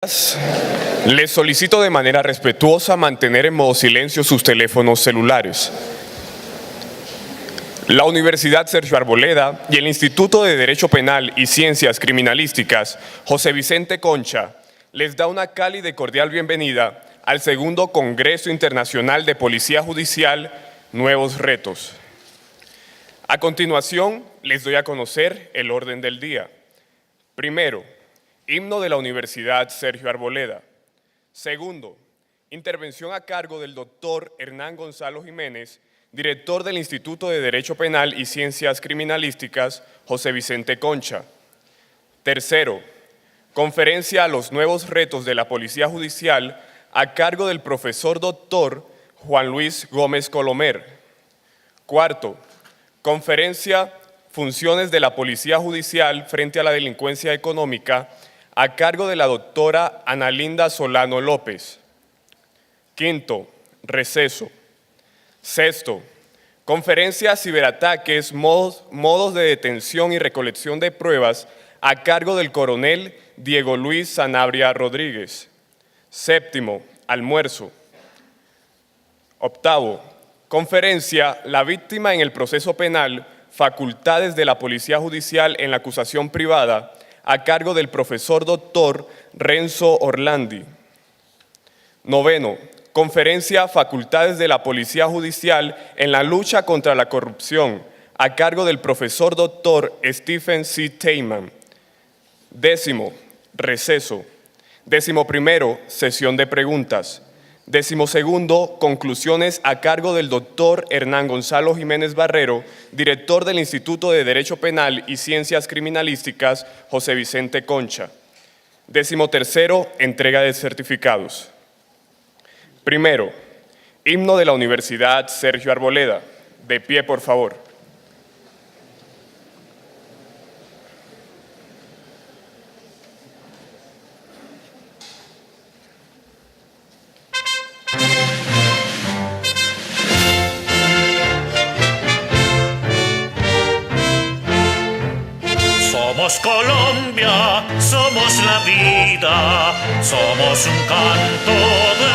Les solicito de manera respetuosa mantener en modo silencio sus teléfonos celulares. La Universidad Sergio Arboleda y el Instituto de Derecho Penal y Ciencias Criminalísticas José Vicente Concha les da una cálida y cordial bienvenida al segundo Congreso Internacional de Policía Judicial Nuevos Retos. A continuación, les doy a conocer el orden del día. Primero, himno de la Universidad Sergio Arboleda. Segundo, intervención a cargo del doctor Hernán Gonzalo Jiménez, director del Instituto de Derecho Penal y Ciencias Criminalísticas José Vicente Concha. Tercero, conferencia a los nuevos retos de la Policía Judicial a cargo del profesor doctor Juan Luis Gómez Colomer. Cuarto, conferencia Funciones de la Policía Judicial frente a la delincuencia económica a cargo de la doctora Ana Linda Solano López. Quinto, receso. Sexto, conferencia Ciberataques, modos de detención y recolección de pruebas a cargo del coronel Diego Luis Sanabria Rodríguez. Séptimo, almuerzo. Octavo, conferencia La víctima en el proceso penal, facultades de la Policía Judicial en la acusación privada, a cargo del profesor doctor Renzo Orlandi. Noveno, conferencia Facultades de la Policía Judicial en la lucha contra la corrupción, a cargo del profesor doctor Stephen C. Teyman. Décimo, receso. Décimo primero, sesión de preguntas. Décimo segundo, conclusiones a cargo del doctor Hernán Gonzalo Jiménez Barrero, director del Instituto de Derecho Penal y Ciencias Criminalísticas José Vicente Concha. Décimo tercero, entrega de certificados. Primero, himno de la Universidad Sergio Arboleda. De pie, por favor. Somos Colombia, somos la vida, somos un canto de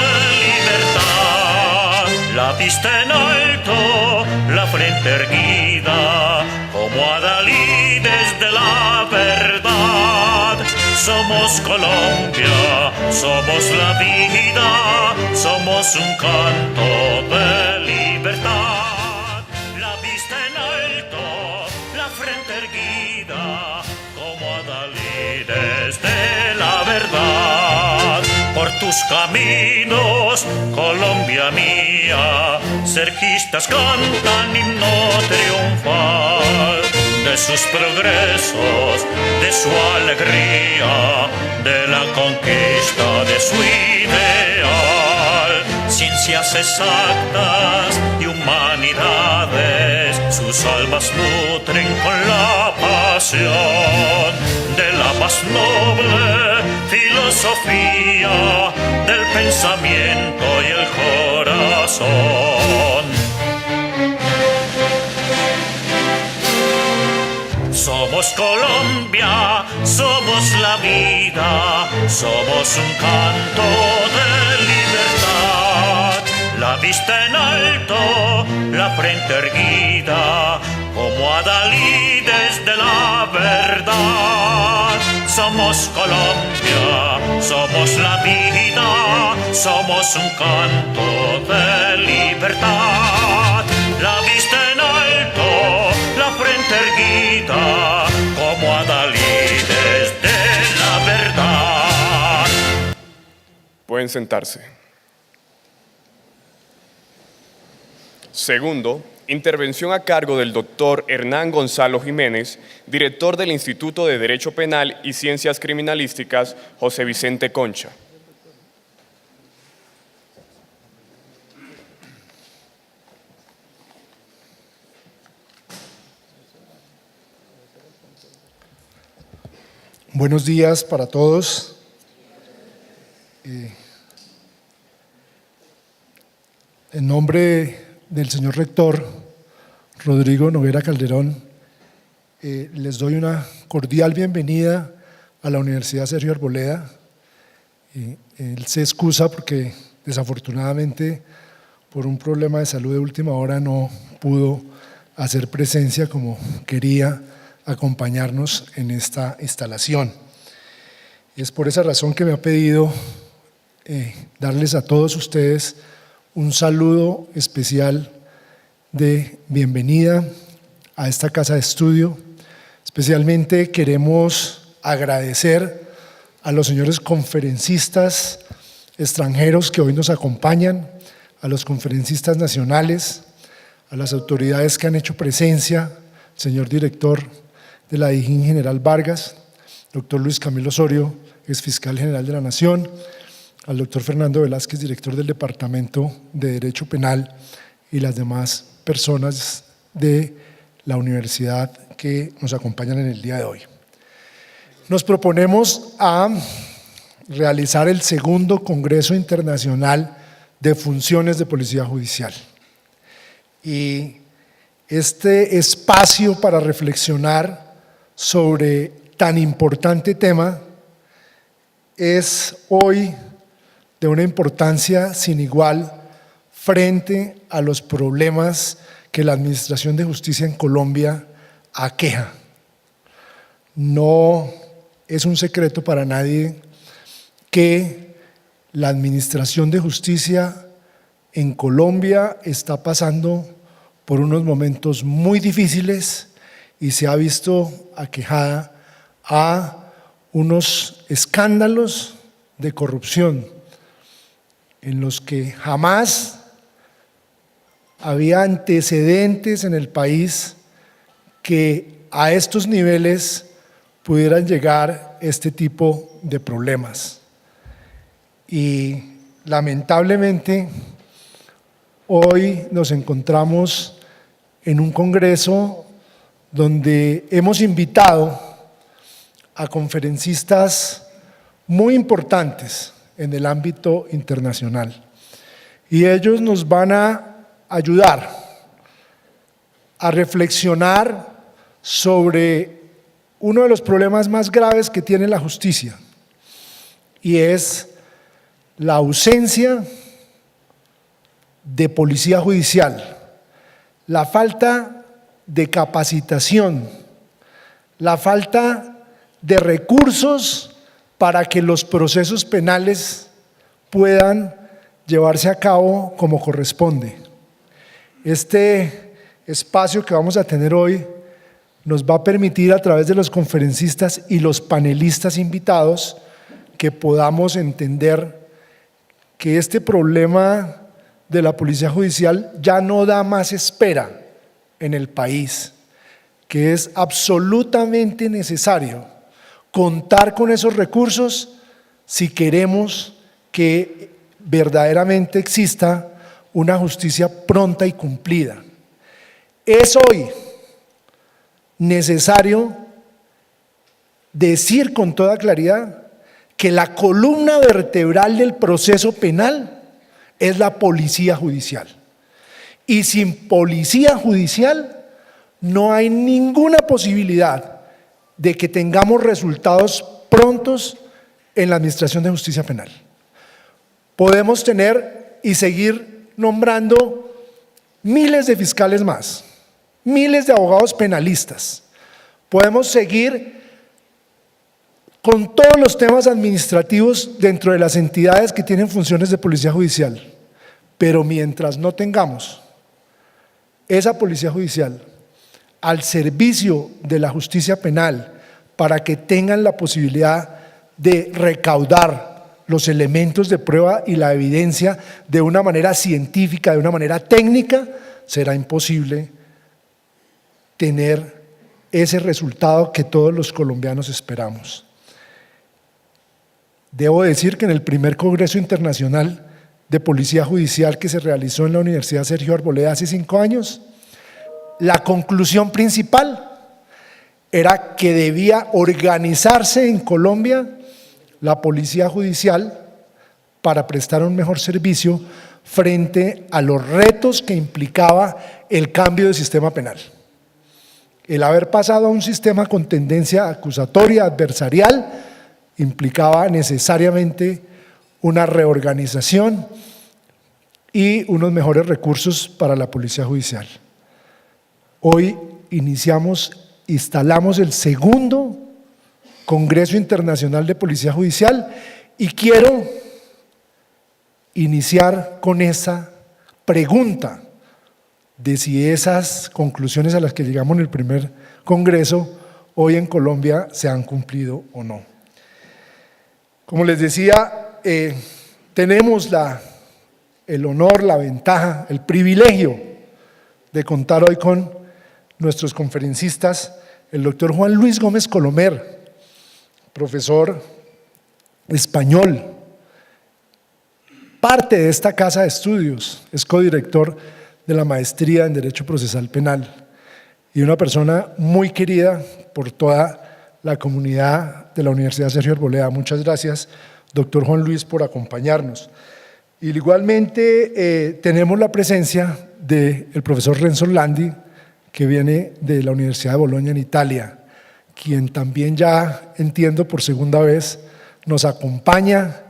libertad. La vista en alto, la frente erguida, como Adalí desde la verdad. Somos Colombia, somos la vida, somos un canto de libertad. La vista en alto, la frente erguida, como Adalí desde la verdad. Por tus caminos, Colombia mía, sergistas cantan himno triunfal de sus progresos, de su alegría, de la conquista de su ideal. Ciencias exactas y humanidades, sus almas nutren con la pasión de la más noble filosofía del pensamiento y el corazón. Somos Colombia, somos la vida, somos un canto de libertad. La vista en alto, la frente erguida, como Adalí desde la verdad. Somos Colombia, somos la vida, somos un canto de libertad. La vista en alto, la frente erguida, como Adalí desde la verdad. Pueden sentarse. Segundo, intervención a cargo del doctor Hernán Gonzalo Jiménez, director del Instituto de Derecho Penal y Ciencias Criminalísticas José Vicente Concha. Buenos días para todos. En nombre del señor rector Rodrigo Noguera Calderón, les doy una cordial bienvenida a la Universidad Sergio Arboleda Él se excusa porque desafortunadamente por un problema de salud de última hora no pudo hacer presencia como quería acompañarnos en esta instalación. Es por esa razón que me ha pedido darles a todos ustedes un saludo especial de bienvenida a esta casa de estudio. Especialmente queremos agradecer a los señores conferencistas extranjeros que hoy nos acompañan, a los conferencistas nacionales, a las autoridades que han hecho presencia, señor director de la Dijín General Vargas, doctor Luis Camilo Osorio, ex fiscal general de la Nación, al doctor Fernando Velázquez, director del Departamento de Derecho Penal, y las demás personas de la universidad que nos acompañan en el día de hoy. Nos proponemos a realizar el segundo Congreso Internacional de Funciones de Policía Judicial. Y este espacio para reflexionar sobre tan importante tema es hoy de una importancia sin igual frente a los problemas que la Administración de Justicia en Colombia aqueja. No es un secreto para nadie que la Administración de Justicia en Colombia está pasando por unos momentos muy difíciles y se ha visto aquejada a unos escándalos de corrupción en los que jamás había antecedentes en el país que a estos niveles pudieran llegar este tipo de problemas. Y lamentablemente hoy nos encontramos en un congreso donde hemos invitado a conferencistas muy importantes en el ámbito internacional y ellos nos van a ayudar a reflexionar sobre uno de los problemas más graves que tiene la justicia y es la ausencia de policía judicial, la falta de capacitación, la falta de recursos para que los procesos penales puedan llevarse a cabo como corresponde. Este espacio que vamos a tener hoy nos va a permitir a través de los conferencistas y los panelistas invitados que podamos entender que este problema de la policía judicial ya no da más espera en el país, que es absolutamente necesario contar con esos recursos si queremos que verdaderamente exista una justicia pronta y cumplida. Es hoy necesario decir con toda claridad que la columna vertebral del proceso penal es la policía judicial. Y sin policía judicial no hay ninguna posibilidad de que tengamos resultados prontos en la Administración de Justicia Penal. Podemos tener y seguir nombrando miles de fiscales más, miles de abogados penalistas. Podemos seguir con todos los temas administrativos dentro de las entidades que tienen funciones de policía judicial, pero mientras no tengamos esa policía judicial al servicio de la justicia penal para que tengan la posibilidad de recaudar los elementos de prueba y la evidencia de una manera científica, de una manera técnica, será imposible tener ese resultado que todos los colombianos esperamos. Debo decir que en el primer Congreso Internacional de Policía Judicial que se realizó en la Universidad Sergio Arboleda hace 5 años, la conclusión principal era que debía organizarse en Colombia la policía judicial para prestar un mejor servicio frente a los retos que implicaba el cambio del sistema penal. El haber pasado a un sistema con tendencia acusatoria, adversarial, implicaba necesariamente una reorganización y unos mejores recursos para la Policía Judicial. Hoy instalamos el segundo Congreso Internacional de Policía Judicial y quiero iniciar con esa pregunta de si esas conclusiones a las que llegamos en el primer Congreso hoy en Colombia se han cumplido o no. Como les decía, tenemos el honor, la ventaja, el privilegio de contar hoy con nuestros conferencistas, el doctor Juan Luis Gómez Colomer, profesor español, parte de esta casa de estudios, es codirector de la maestría en Derecho Procesal Penal y una persona muy querida por toda la comunidad de la Universidad Sergio Arboleda. Muchas gracias, doctor Juan Luis, por acompañarnos. Y igualmente tenemos la presencia del profesor Renzo Landi, que viene de la Universidad de Bolonia en Italia, quien también ya entiendo por segunda vez nos acompaña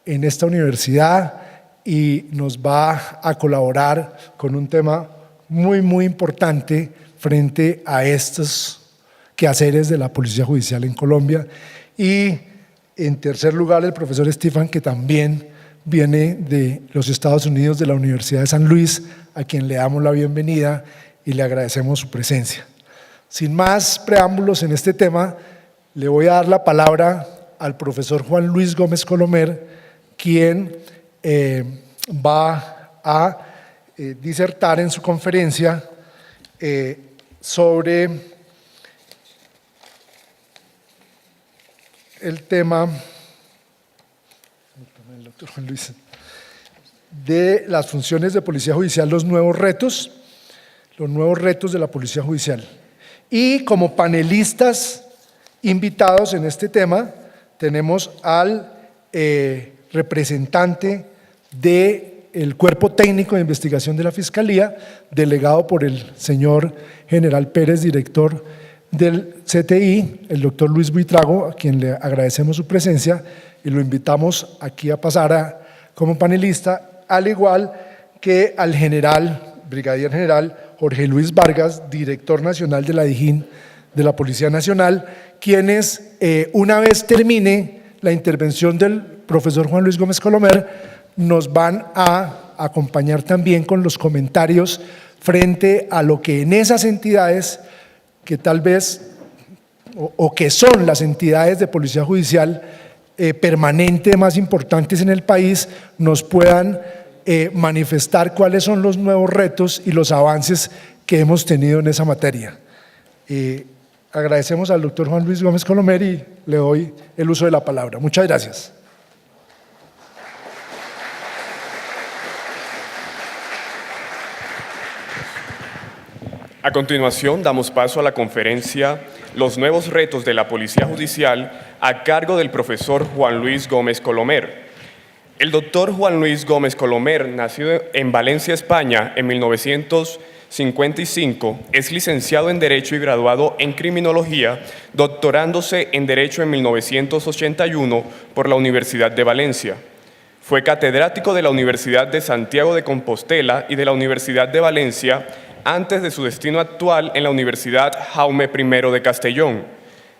en esta universidad y nos va a colaborar con un tema muy importante frente a estos quehaceres de la Policía Judicial en Colombia. Y en tercer lugar, el profesor Estefan, que también viene de los Estados Unidos, de la Universidad de San Luis, a quien le damos la bienvenida y le agradecemos su presencia. Sin más preámbulos en este tema, le voy a dar la palabra al profesor Juan Luis Gómez Colomer, quien va a disertar en su conferencia sobre el tema de las funciones de Policía Judicial, los nuevos retos de la Policía Judicial. Y como panelistas invitados en este tema tenemos al representante del Cuerpo Técnico de Investigación de la Fiscalía, delegado por el señor General Pérez, director del CTI, el doctor Luis Buitrago, a quien le agradecemos su presencia y lo invitamos aquí a pasar como panelista, al igual que al brigadier general Jorge Luis Vargas, director nacional de la DIJÍN de la Policía Nacional, quienes una vez termine la intervención del profesor Juan Luis Gómez Colomer, nos van a acompañar también con los comentarios frente a lo que en esas entidades que tal vez, o que son las entidades de Policía Judicial permanente más importantes en el país, nos puedan manifestar cuáles son los nuevos retos y los avances que hemos tenido en esa materia. Agradecemos al doctor Juan Luis Gómez Colomer y le doy el uso de la palabra. Muchas gracias. A continuación, damos paso a la conferencia Los nuevos retos de la Policía Judicial a cargo del profesor Juan Luis Gómez Colomer. El doctor Juan Luis Gómez Colomer, nacido en Valencia, España, en 1955, es licenciado en Derecho y graduado en Criminología, doctorándose en Derecho en 1981 por la Universidad de Valencia. Fue catedrático de la Universidad de Santiago de Compostela y de la Universidad de Valencia antes de su destino actual en la Universidad Jaume I de Castellón.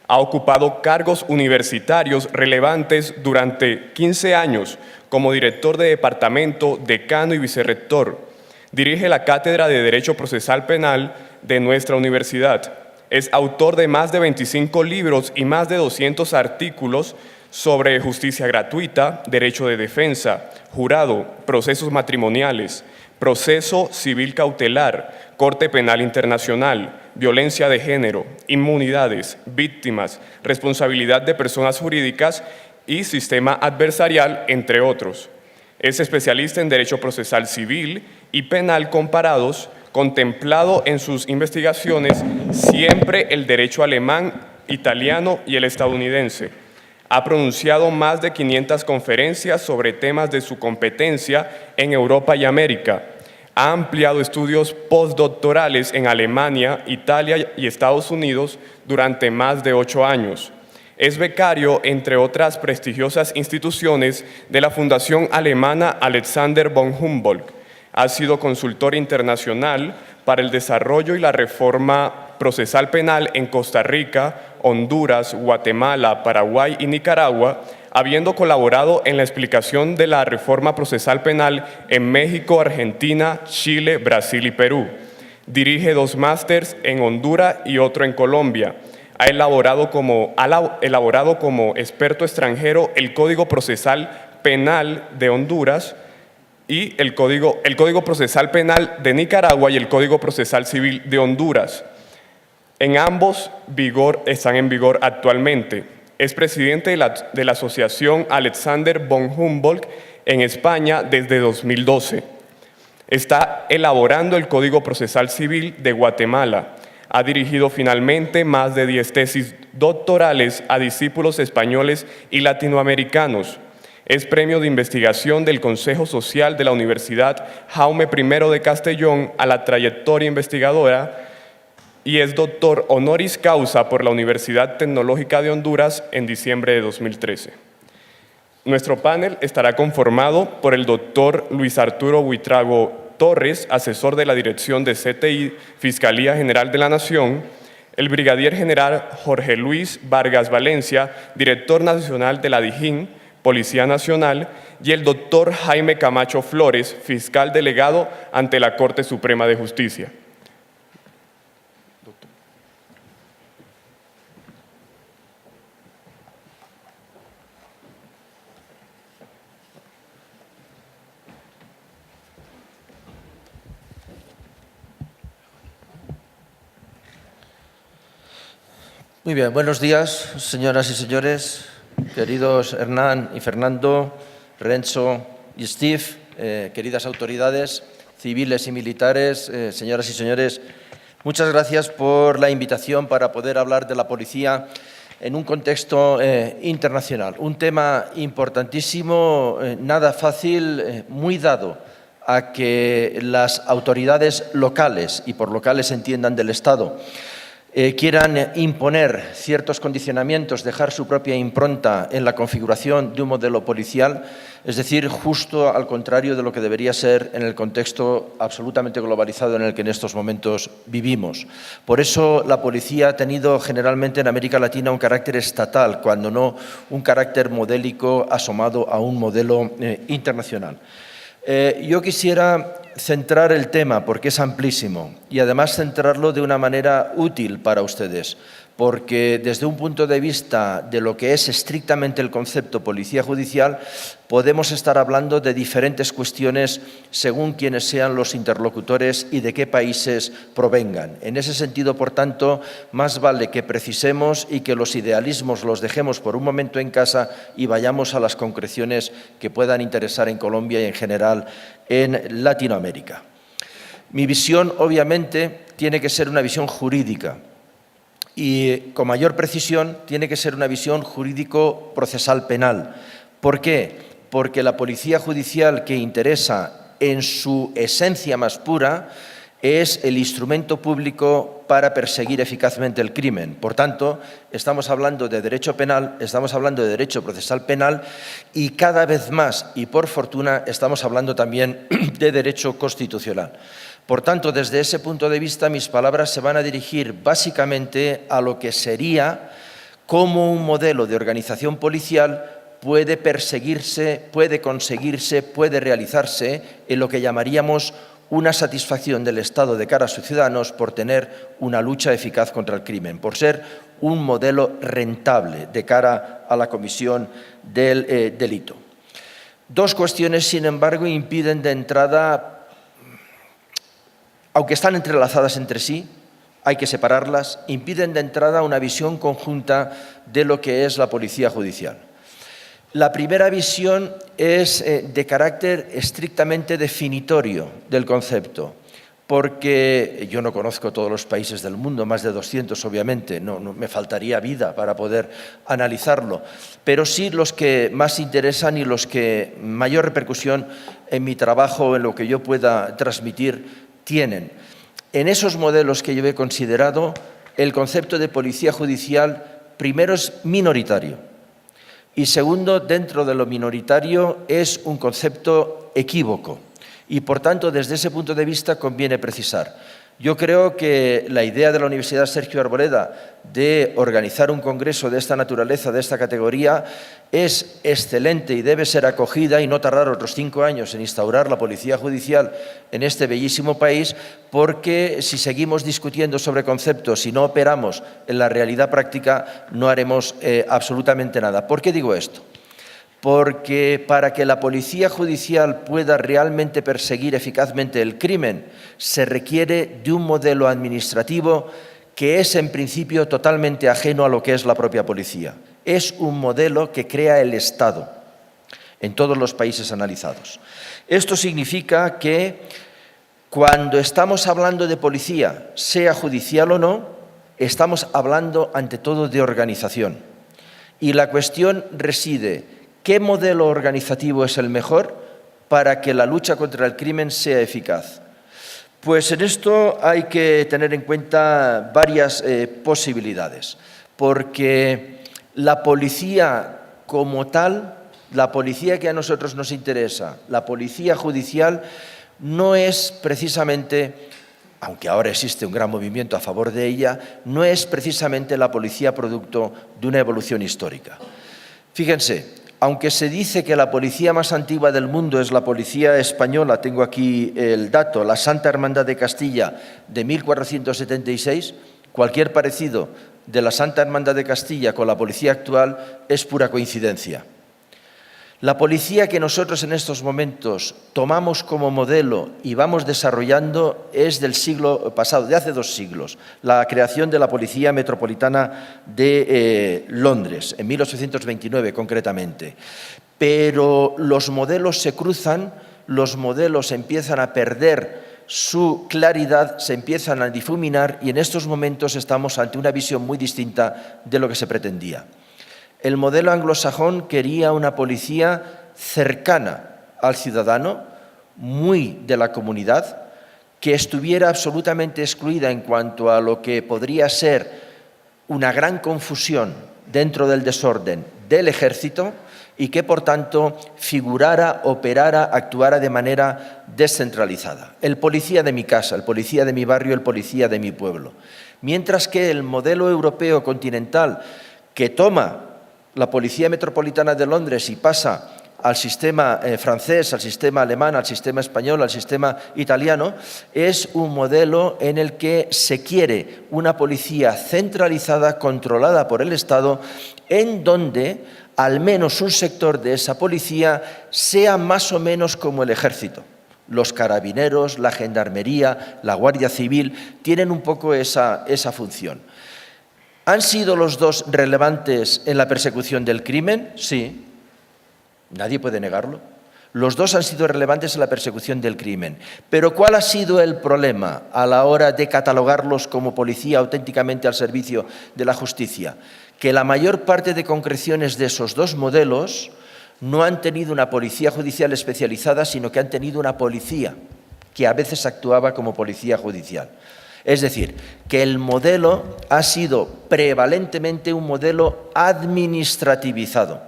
Ha ocupado cargos universitarios relevantes durante 15 años como director de departamento, decano y vicerrector. Dirige la Cátedra de Derecho Procesal Penal de nuestra universidad. Es autor de más de 25 libros y más de 200 artículos sobre justicia gratuita, derecho de defensa, jurado, procesos matrimoniales, proceso civil cautelar, Corte Penal Internacional, violencia de género, inmunidades, víctimas, responsabilidad de personas jurídicas y sistema adversarial, entre otros. Es especialista en Derecho Procesal Civil y Penal comparados, contemplado en sus investigaciones siempre el derecho alemán, italiano y el estadounidense. Ha pronunciado más de 500 conferencias sobre temas de su competencia en Europa y América. Ha ampliado estudios postdoctorales en Alemania, Italia y Estados Unidos durante más de 8 años. Es becario, entre otras prestigiosas instituciones, de la Fundación Alemana Alexander von Humboldt. Ha sido consultor internacional para el desarrollo y la reforma procesal penal en Costa Rica, Honduras, Guatemala, Paraguay y Nicaragua, habiendo colaborado en la explicación de la reforma procesal penal en México, Argentina, Chile, Brasil y Perú. Dirige 2 másters en Honduras y otro en Colombia. Ha elaborado como experto extranjero el Código Procesal Penal de Honduras y el Código Procesal Penal de Nicaragua y el Código Procesal Civil de Honduras. En ambos están en vigor actualmente. Es presidente de la Asociación Alexander von Humboldt en España desde 2012. Está elaborando el Código Procesal Civil de Guatemala. Ha dirigido finalmente más de 10 tesis doctorales a discípulos españoles y latinoamericanos. Es premio de investigación del Consejo Social de la Universidad Jaume I de Castellón a la trayectoria investigadora y es doctor honoris causa por la Universidad Tecnológica de Honduras en diciembre de 2013. Nuestro panel estará conformado por el doctor Luis Arturo Buitrago Torres, asesor de la Dirección de CTI, Fiscalía General de la Nación, el brigadier general Jorge Luis Vargas Valencia, director nacional de la DIJÍN, Policía Nacional, y el doctor Jaime Camacho Flores, fiscal delegado ante la Corte Suprema de Justicia. Muy bien, buenos días, señoras y señores, queridos Hernán y Fernando, Renzo y Steve, queridas autoridades civiles y militares, señoras y señores, muchas gracias por la invitación para poder hablar de la policía en un contexto internacional. Un tema importantísimo, nada fácil, muy dado a que las autoridades locales, y por locales entiendan del Estado, quieran imponer ciertos condicionamientos, dejar su propia impronta en la configuración de un modelo policial, es decir, justo al contrario de lo que debería ser en el contexto absolutamente globalizado en el que en estos momentos vivimos. Por eso la policía ha tenido generalmente en América Latina un carácter estatal, cuando no un carácter modélico asomado a un modelo internacional. Yo quisiera centrar el tema porque es amplísimo y además centrarlo de una manera útil para ustedes, porque desde un punto de vista de lo que es estrictamente el concepto policía judicial, podemos estar hablando de diferentes cuestiones según quienes sean los interlocutores y de qué países provengan. En ese sentido, por tanto, más vale que precisemos y que los idealismos los dejemos por un momento en casa y vayamos a las concreciones que puedan interesar en Colombia y en general en Latinoamérica. Mi visión, obviamente, tiene que ser una visión jurídica. Y con mayor precisión tiene que ser una visión jurídico-procesal penal. ¿Por qué? Porque la policía judicial que interesa en su esencia más pura es el instrumento público para perseguir eficazmente el crimen. Por tanto, estamos hablando de derecho penal, estamos hablando de derecho procesal penal y cada vez más, y por fortuna, estamos hablando también de derecho constitucional. Por tanto, desde ese punto de vista, mis palabras se van a dirigir básicamente a lo que sería cómo un modelo de organización policial puede perseguirse, puede conseguirse, puede realizarse en lo que llamaríamos una satisfacción del Estado de cara a sus ciudadanos por tener una lucha eficaz contra el crimen, por ser un modelo rentable de cara a la comisión del delito. Dos cuestiones, sin embargo, impiden de entrada, aunque están entrelazadas entre sí, hay que separarlas, impiden de entrada una visión conjunta de lo que es la policía judicial. La primera visión es de carácter estrictamente definitorio del concepto, porque yo no conozco todos los países del mundo, más de 200 obviamente, no me faltaría vida para poder analizarlo, pero sí los que más interesan y los que mayor repercusión en mi trabajo, en lo que yo pueda transmitir, tienen. En esos modelos que yo he considerado, el concepto de policía judicial primero, es minoritario. Y segundo, dentro de lo minoritario es un concepto equívoco. Y, por tanto, desde ese punto de vista conviene precisar. Yo creo que la idea de la Universidad Sergio Arboleda de organizar un congreso de esta naturaleza, de esta categoría, es excelente y debe ser acogida y no tardar otros 5 años en instaurar la policía judicial en este bellísimo país, porque si seguimos discutiendo sobre conceptos y no operamos en la realidad práctica, no haremos absolutamente nada. ¿Por qué digo esto? Porque para que la policía judicial pueda realmente perseguir eficazmente el crimen, se requiere de un modelo administrativo que es en principio totalmente ajeno a lo que es la propia policía. Es un modelo que crea el Estado en todos los países analizados. Esto significa que cuando estamos hablando de policía, sea judicial o no, estamos hablando ante todo de organización. Y la cuestión reside: ¿qué modelo organizativo es el mejor para que la lucha contra el crimen sea eficaz? Pues en esto hay que tener en cuenta varias posibilidades, porque la policía como tal, la policía que a nosotros nos interesa, la policía judicial, no es precisamente, aunque ahora existe un gran movimiento a favor de ella, no es precisamente la policía producto de una evolución histórica. Fíjense, aunque se dice que la policía más antigua del mundo es la policía española, tengo aquí el dato, la Santa Hermandad de Castilla de 1476, cualquier parecido de la Santa Hermandad de Castilla con la policía actual es pura coincidencia. La policía que nosotros en estos momentos tomamos como modelo y vamos desarrollando es del siglo pasado, de hace 2 siglos, la creación de la Policía Metropolitana de Londres, en 1829 concretamente. Pero los modelos se cruzan, los modelos empiezan a perder su claridad, se empiezan a difuminar y en estos momentos estamos ante una visión muy distinta de lo que se pretendía. El modelo anglosajón quería una policía cercana al ciudadano, muy de la comunidad, que estuviera absolutamente excluida en cuanto a lo que podría ser una gran confusión dentro del desorden del ejército y que, por tanto, figurara, operara, actuara de manera descentralizada. El policía de mi casa, el policía de mi barrio, el policía de mi pueblo. Mientras que el modelo europeo continental, que toma la Policía Metropolitana de Londres y pasa al sistema francés, al sistema alemán, al sistema español, al sistema italiano, es un modelo en el que se quiere una policía centralizada, controlada por el Estado, en donde al menos un sector de esa policía sea más o menos como el ejército. Los carabineros, la gendarmería, la Guardia Civil tienen un poco esa función. ¿Han sido los dos relevantes en la persecución del crimen? Sí, nadie puede negarlo. Los dos han sido relevantes en la persecución del crimen. Pero ¿cuál ha sido el problema a la hora de catalogarlos como policía auténticamente al servicio de la justicia? Que la mayor parte de concreciones de esos dos modelos no han tenido una policía judicial especializada, sino que han tenido una policía que a veces actuaba como policía judicial. Es decir, que el modelo ha sido prevalentemente un modelo administrativizado.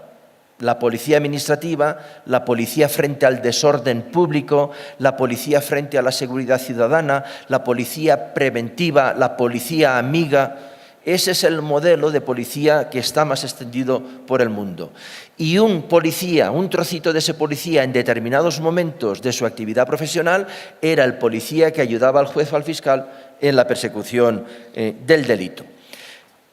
La policía administrativa, la policía frente al desorden público, la policía frente a la seguridad ciudadana, la policía preventiva, la policía amiga. Ese es el modelo de policía que está más extendido por el mundo. Y un policía, un trocito de ese policía en determinados momentos de su actividad profesional era el policía que ayudaba al juez o al fiscal en la persecución del delito.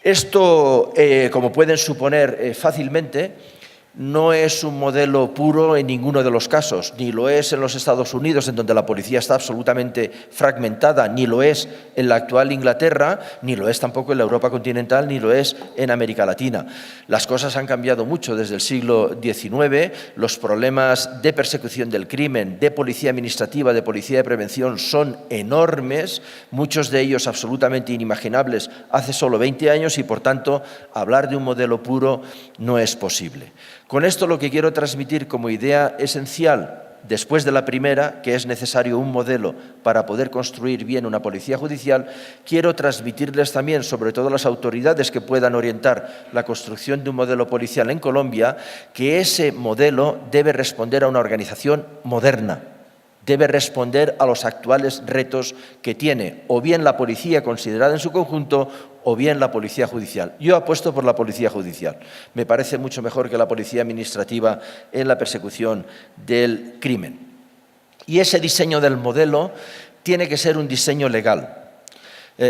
Esto, como pueden suponer fácilmente, no es un modelo puro en ninguno de los casos, ni lo es en los Estados Unidos, en donde la policía está absolutamente fragmentada, ni lo es en la actual Inglaterra, ni lo es tampoco en la Europa continental, ni lo es en América Latina. Las cosas han cambiado mucho desde el siglo XIX, los problemas de persecución del crimen, de policía administrativa, de policía de prevención son enormes, muchos de ellos absolutamente inimaginables hace solo 20 años y, por tanto, hablar de un modelo puro no es posible. Con esto lo que quiero transmitir como idea esencial después de la primera, que es necesario un modelo para poder construir bien una policía judicial, quiero transmitirles también, sobre todo a las autoridades que puedan orientar la construcción de un modelo policial en Colombia, que ese modelo debe responder a una organización moderna, debe responder a los actuales retos que tiene o bien la policía considerada en su conjunto o bien la policía judicial. Yo apuesto por la policía judicial. Me parece mucho mejor que la policía administrativa en la persecución del crimen. Y ese diseño del modelo tiene que ser un diseño legal.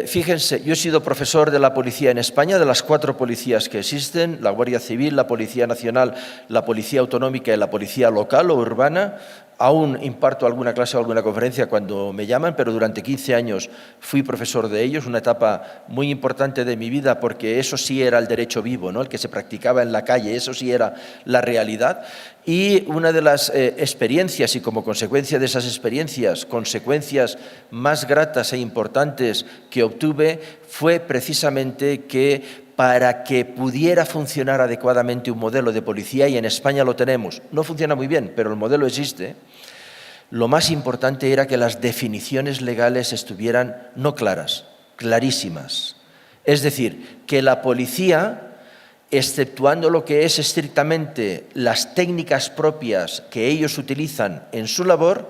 Fíjense, yo he sido profesor de la policía en España, de las 4 policías que existen, la Guardia Civil, la Policía Nacional, la Policía Autonómica y la Policía Local o Urbana. Aún imparto alguna clase o alguna conferencia cuando me llaman, pero durante 15 años fui profesor de ellos, una etapa muy importante de mi vida porque eso sí era el derecho vivo, ¿no? El que se practicaba en la calle, eso sí era la realidad. Y una de las experiencias y como consecuencia de esas experiencias, consecuencias más gratas e importantes que obtuve fue precisamente que para que pudiera funcionar adecuadamente un modelo de policía, y en España lo tenemos, no funciona muy bien, pero el modelo existe, lo más importante era que las definiciones legales estuvieran no claras, clarísimas. Es decir, que la policía, exceptuando lo que es estrictamente las técnicas propias que ellos utilizan en su labor,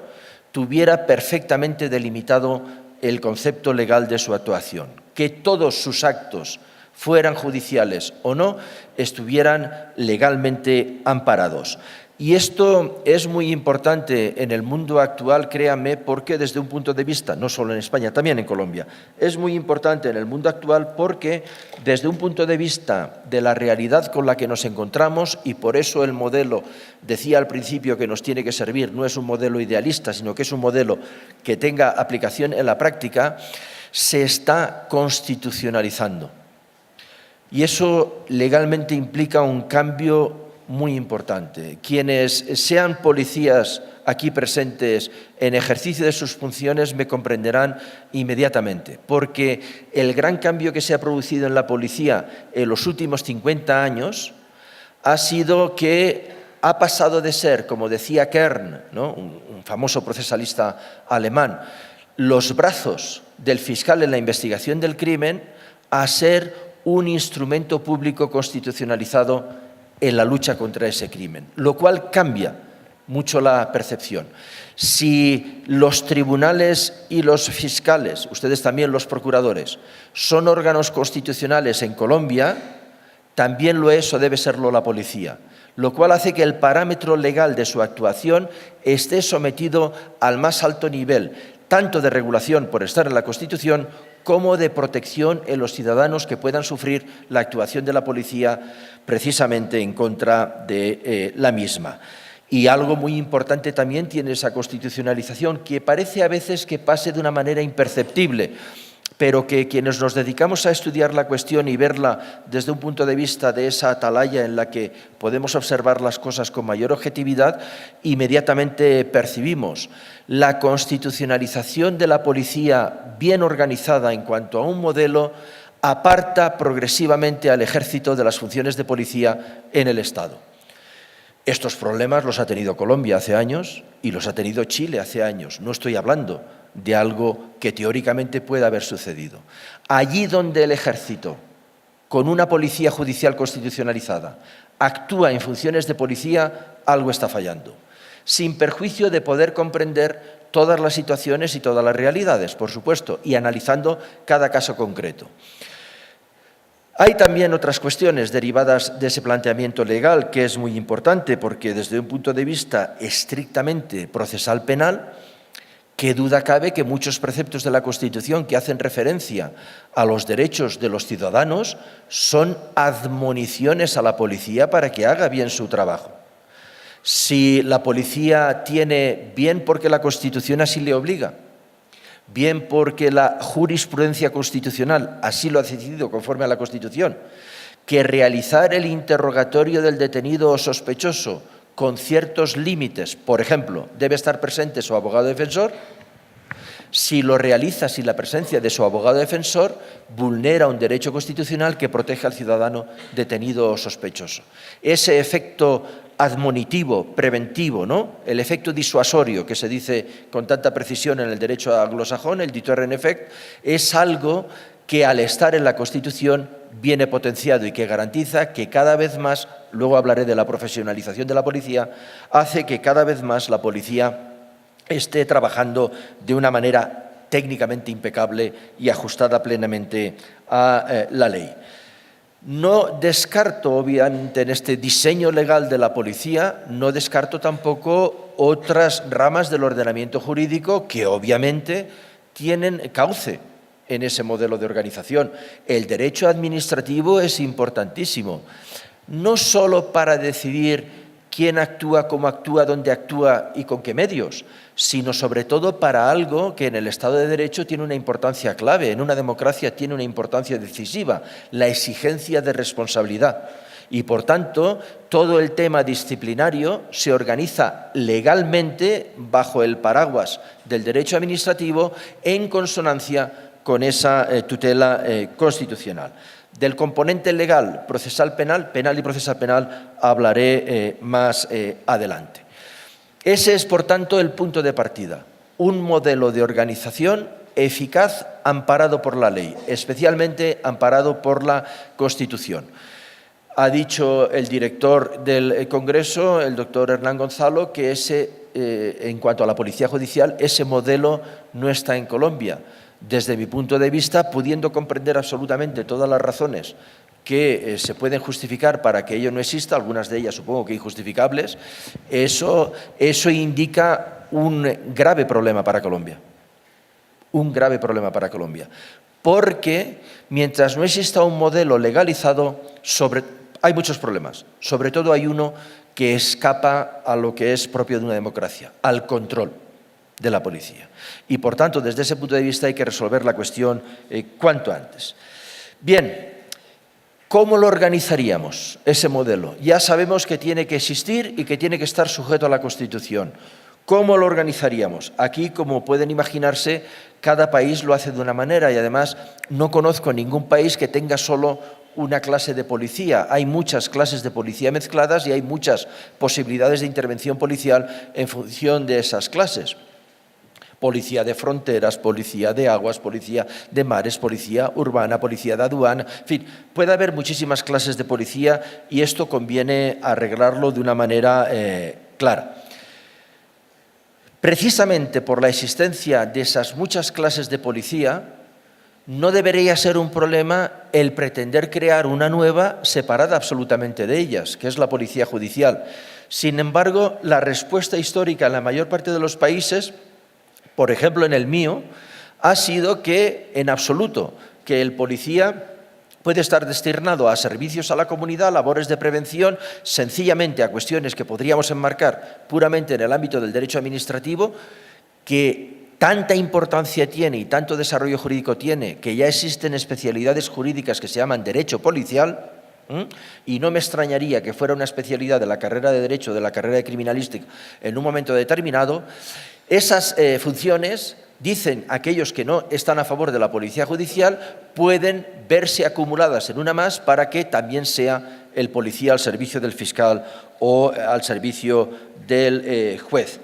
tuviera perfectamente delimitado el concepto legal de su actuación, que todos sus actos, fueran judiciales o no, estuvieran legalmente amparados. Y esto es muy importante en el mundo actual, créanme, porque desde un punto de vista, no solo en España, también en Colombia, es muy importante en el mundo actual porque desde un punto de vista de la realidad con la que nos encontramos, y por eso el modelo, decía al principio que nos tiene que servir, no es un modelo idealista, sino que es un modelo que tenga aplicación en la práctica, se está constitucionalizando. Y eso legalmente implica un cambio muy importante. Quienes sean policías aquí presentes en ejercicio de sus funciones me comprenderán inmediatamente, porque el gran cambio que se ha producido en la policía en los últimos 50 años ha sido que ha pasado de ser, como decía Kern, ¿no?, un famoso procesalista alemán, los brazos del fiscal en la investigación del crimen, a ser un instrumento público constitucionalizado en la lucha contra ese crimen, lo cual cambia mucho la percepción. Si los tribunales y los fiscales, ustedes también los procuradores, son órganos constitucionales en Colombia, también lo es o debe serlo la policía, lo cual hace que el parámetro legal de su actuación esté sometido al más alto nivel, tanto de regulación por estar en la Constitución, como de protección en los ciudadanos que puedan sufrir la actuación de la policía precisamente en contra de la misma. Y algo muy importante también tiene esa constitucionalización, que parece a veces que pase de una manera imperceptible, pero que quienes nos dedicamos a estudiar la cuestión y verla desde un punto de vista de esa atalaya en la que podemos observar las cosas con mayor objetividad, inmediatamente percibimos. La constitucionalización de la policía bien organizada en cuanto a un modelo aparta progresivamente al ejército de las funciones de policía en el Estado. Estos problemas los ha tenido Colombia hace años y los ha tenido Chile hace años. No estoy hablando de algo que teóricamente pueda haber sucedido. Allí donde el ejército, con una policía judicial constitucionalizada, actúa en funciones de policía, algo está fallando, sin perjuicio de poder comprender todas las situaciones y todas las realidades, por supuesto, y analizando cada caso concreto. Hay también otras cuestiones derivadas de ese planteamiento legal que es muy importante porque desde un punto de vista estrictamente procesal penal, qué duda cabe que muchos preceptos de la Constitución que hacen referencia a los derechos de los ciudadanos son admoniciones a la policía para que haga bien su trabajo. Si la policía tiene, bien porque la Constitución así le obliga, bien porque la jurisprudencia constitucional así lo ha decidido conforme a la Constitución, que realizar el interrogatorio del detenido o sospechoso con ciertos límites, por ejemplo, debe estar presente su abogado defensor, si lo realiza sin la presencia de su abogado defensor, vulnera un derecho constitucional que protege al ciudadano detenido o sospechoso. Ese efecto admonitivo, preventivo, ¿no? El efecto disuasorio que se dice con tanta precisión en el derecho anglosajón, el deterrent effect, es algo que al estar en la Constitución viene potenciado y que garantiza que cada vez más, luego hablaré de la profesionalización de la policía, hace que cada vez más la policía esté trabajando de una manera técnicamente impecable y ajustada plenamente a la ley. No descarto, obviamente, en este diseño legal de la policía, no descarto tampoco otras ramas del ordenamiento jurídico que, obviamente, tienen cauce en ese modelo de organización. El derecho administrativo es importantísimo, no solo para decidir quién actúa, cómo actúa, dónde actúa y con qué medios, sino sobre todo para algo que en el Estado de Derecho tiene una importancia clave, en una democracia tiene una importancia decisiva, la exigencia de responsabilidad. Y, por tanto, todo el tema disciplinario se organiza legalmente bajo el paraguas del derecho administrativo en consonancia con esa tutela constitucional. Del componente legal, procesal penal, penal y procesal penal, hablaré más adelante. Ese es, por tanto, el punto de partida. Un modelo de organización eficaz amparado por la ley, especialmente amparado por la Constitución. Ha dicho el director del Congreso, el doctor Hernán Gonzalo, que en cuanto a la Policía Judicial, ese modelo no está en Colombia. Desde mi punto de vista, pudiendo comprender absolutamente todas las razones que se pueden justificar para que ello no exista, algunas de ellas supongo que injustificables, eso indica un grave problema para Colombia. Un grave problema para Colombia. Porque mientras no exista un modelo legalizado, hay muchos problemas. Sobre todo hay uno que escapa a lo que es propio de una democracia, al control de la policía. Y, por tanto, desde ese punto de vista hay que resolver la cuestión cuanto antes. Bien, ¿cómo lo organizaríamos, ese modelo? Ya sabemos que tiene que existir y que tiene que estar sujeto a la Constitución. ¿Cómo lo organizaríamos? Aquí, como pueden imaginarse, cada país lo hace de una manera y, además, no conozco ningún país que tenga solo una clase de policía. Hay muchas clases de policía mezcladas y hay muchas posibilidades de intervención policial en función de esas clases. Policía de fronteras, policía de aguas, policía de mares, policía urbana, policía de aduana, en fin, puede haber muchísimas clases de policía y esto conviene arreglarlo de una manera clara. Precisamente por la existencia de esas muchas clases de policía, no debería ser un problema el pretender crear una nueva separada absolutamente de ellas, que es la Policía Judicial. Sin embargo, la respuesta histórica en la mayor parte de los países, por ejemplo en el mío, ha sido que en absoluto, que el policía puede estar destinado a servicios a la comunidad, labores de prevención, sencillamente a cuestiones que podríamos enmarcar puramente en el ámbito del derecho administrativo, que tanta importancia tiene y tanto desarrollo jurídico tiene, que ya existen especialidades jurídicas que se llaman derecho policial, y no me extrañaría que fuera una especialidad de la carrera de Derecho, de la carrera de Criminalística, en un momento determinado. Esas funciones, dicen aquellos que no están a favor de la Policía Judicial, pueden verse acumuladas en una más para que también sea el policía al servicio del fiscal o al servicio del juez.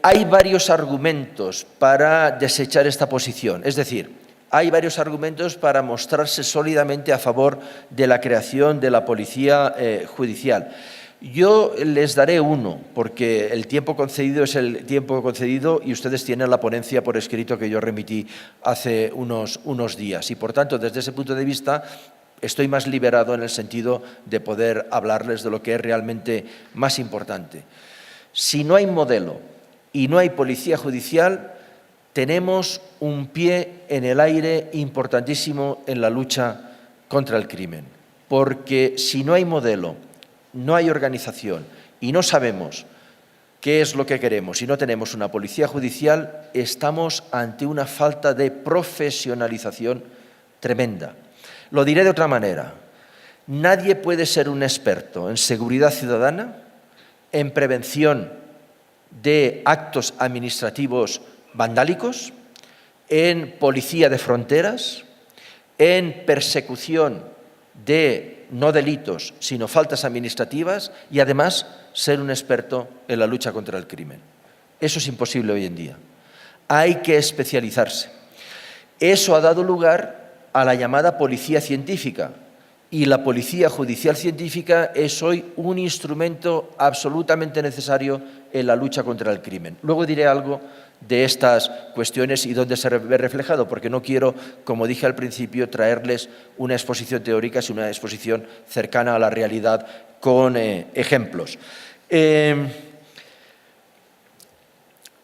Hay varios argumentos para desechar esta posición, es decir, hay varios argumentos para mostrarse sólidamente a favor de la creación de la Policía Judicial. Yo les daré uno, porque el tiempo concedido es el tiempo concedido y ustedes tienen la ponencia por escrito que yo remití hace unos días. Y, por tanto, desde ese punto de vista, estoy más liberado en el sentido de poder hablarles de lo que es realmente más importante. Si no hay modelo y no hay policía judicial, tenemos un pie en el aire importantísimo en la lucha contra el crimen. Porque si no hay modelo, no hay organización y no sabemos qué es lo que queremos y no tenemos una policía judicial, estamos ante una falta de profesionalización tremenda. Lo diré de otra manera. Nadie puede ser un experto en seguridad ciudadana, en prevención de actos administrativos vandálicos, en policía de fronteras, en persecución de no delitos, sino faltas administrativas y además ser un experto en la lucha contra el crimen. Eso es imposible hoy en día. Hay que especializarse. Eso ha dado lugar a la llamada policía científica, y la policía judicial científica es hoy un instrumento absolutamente necesario en la lucha contra el crimen. Luego diré algo de estas cuestiones y dónde se ve reflejado, porque no quiero, como dije al principio, traerles una exposición teórica, sino una exposición cercana a la realidad con ejemplos.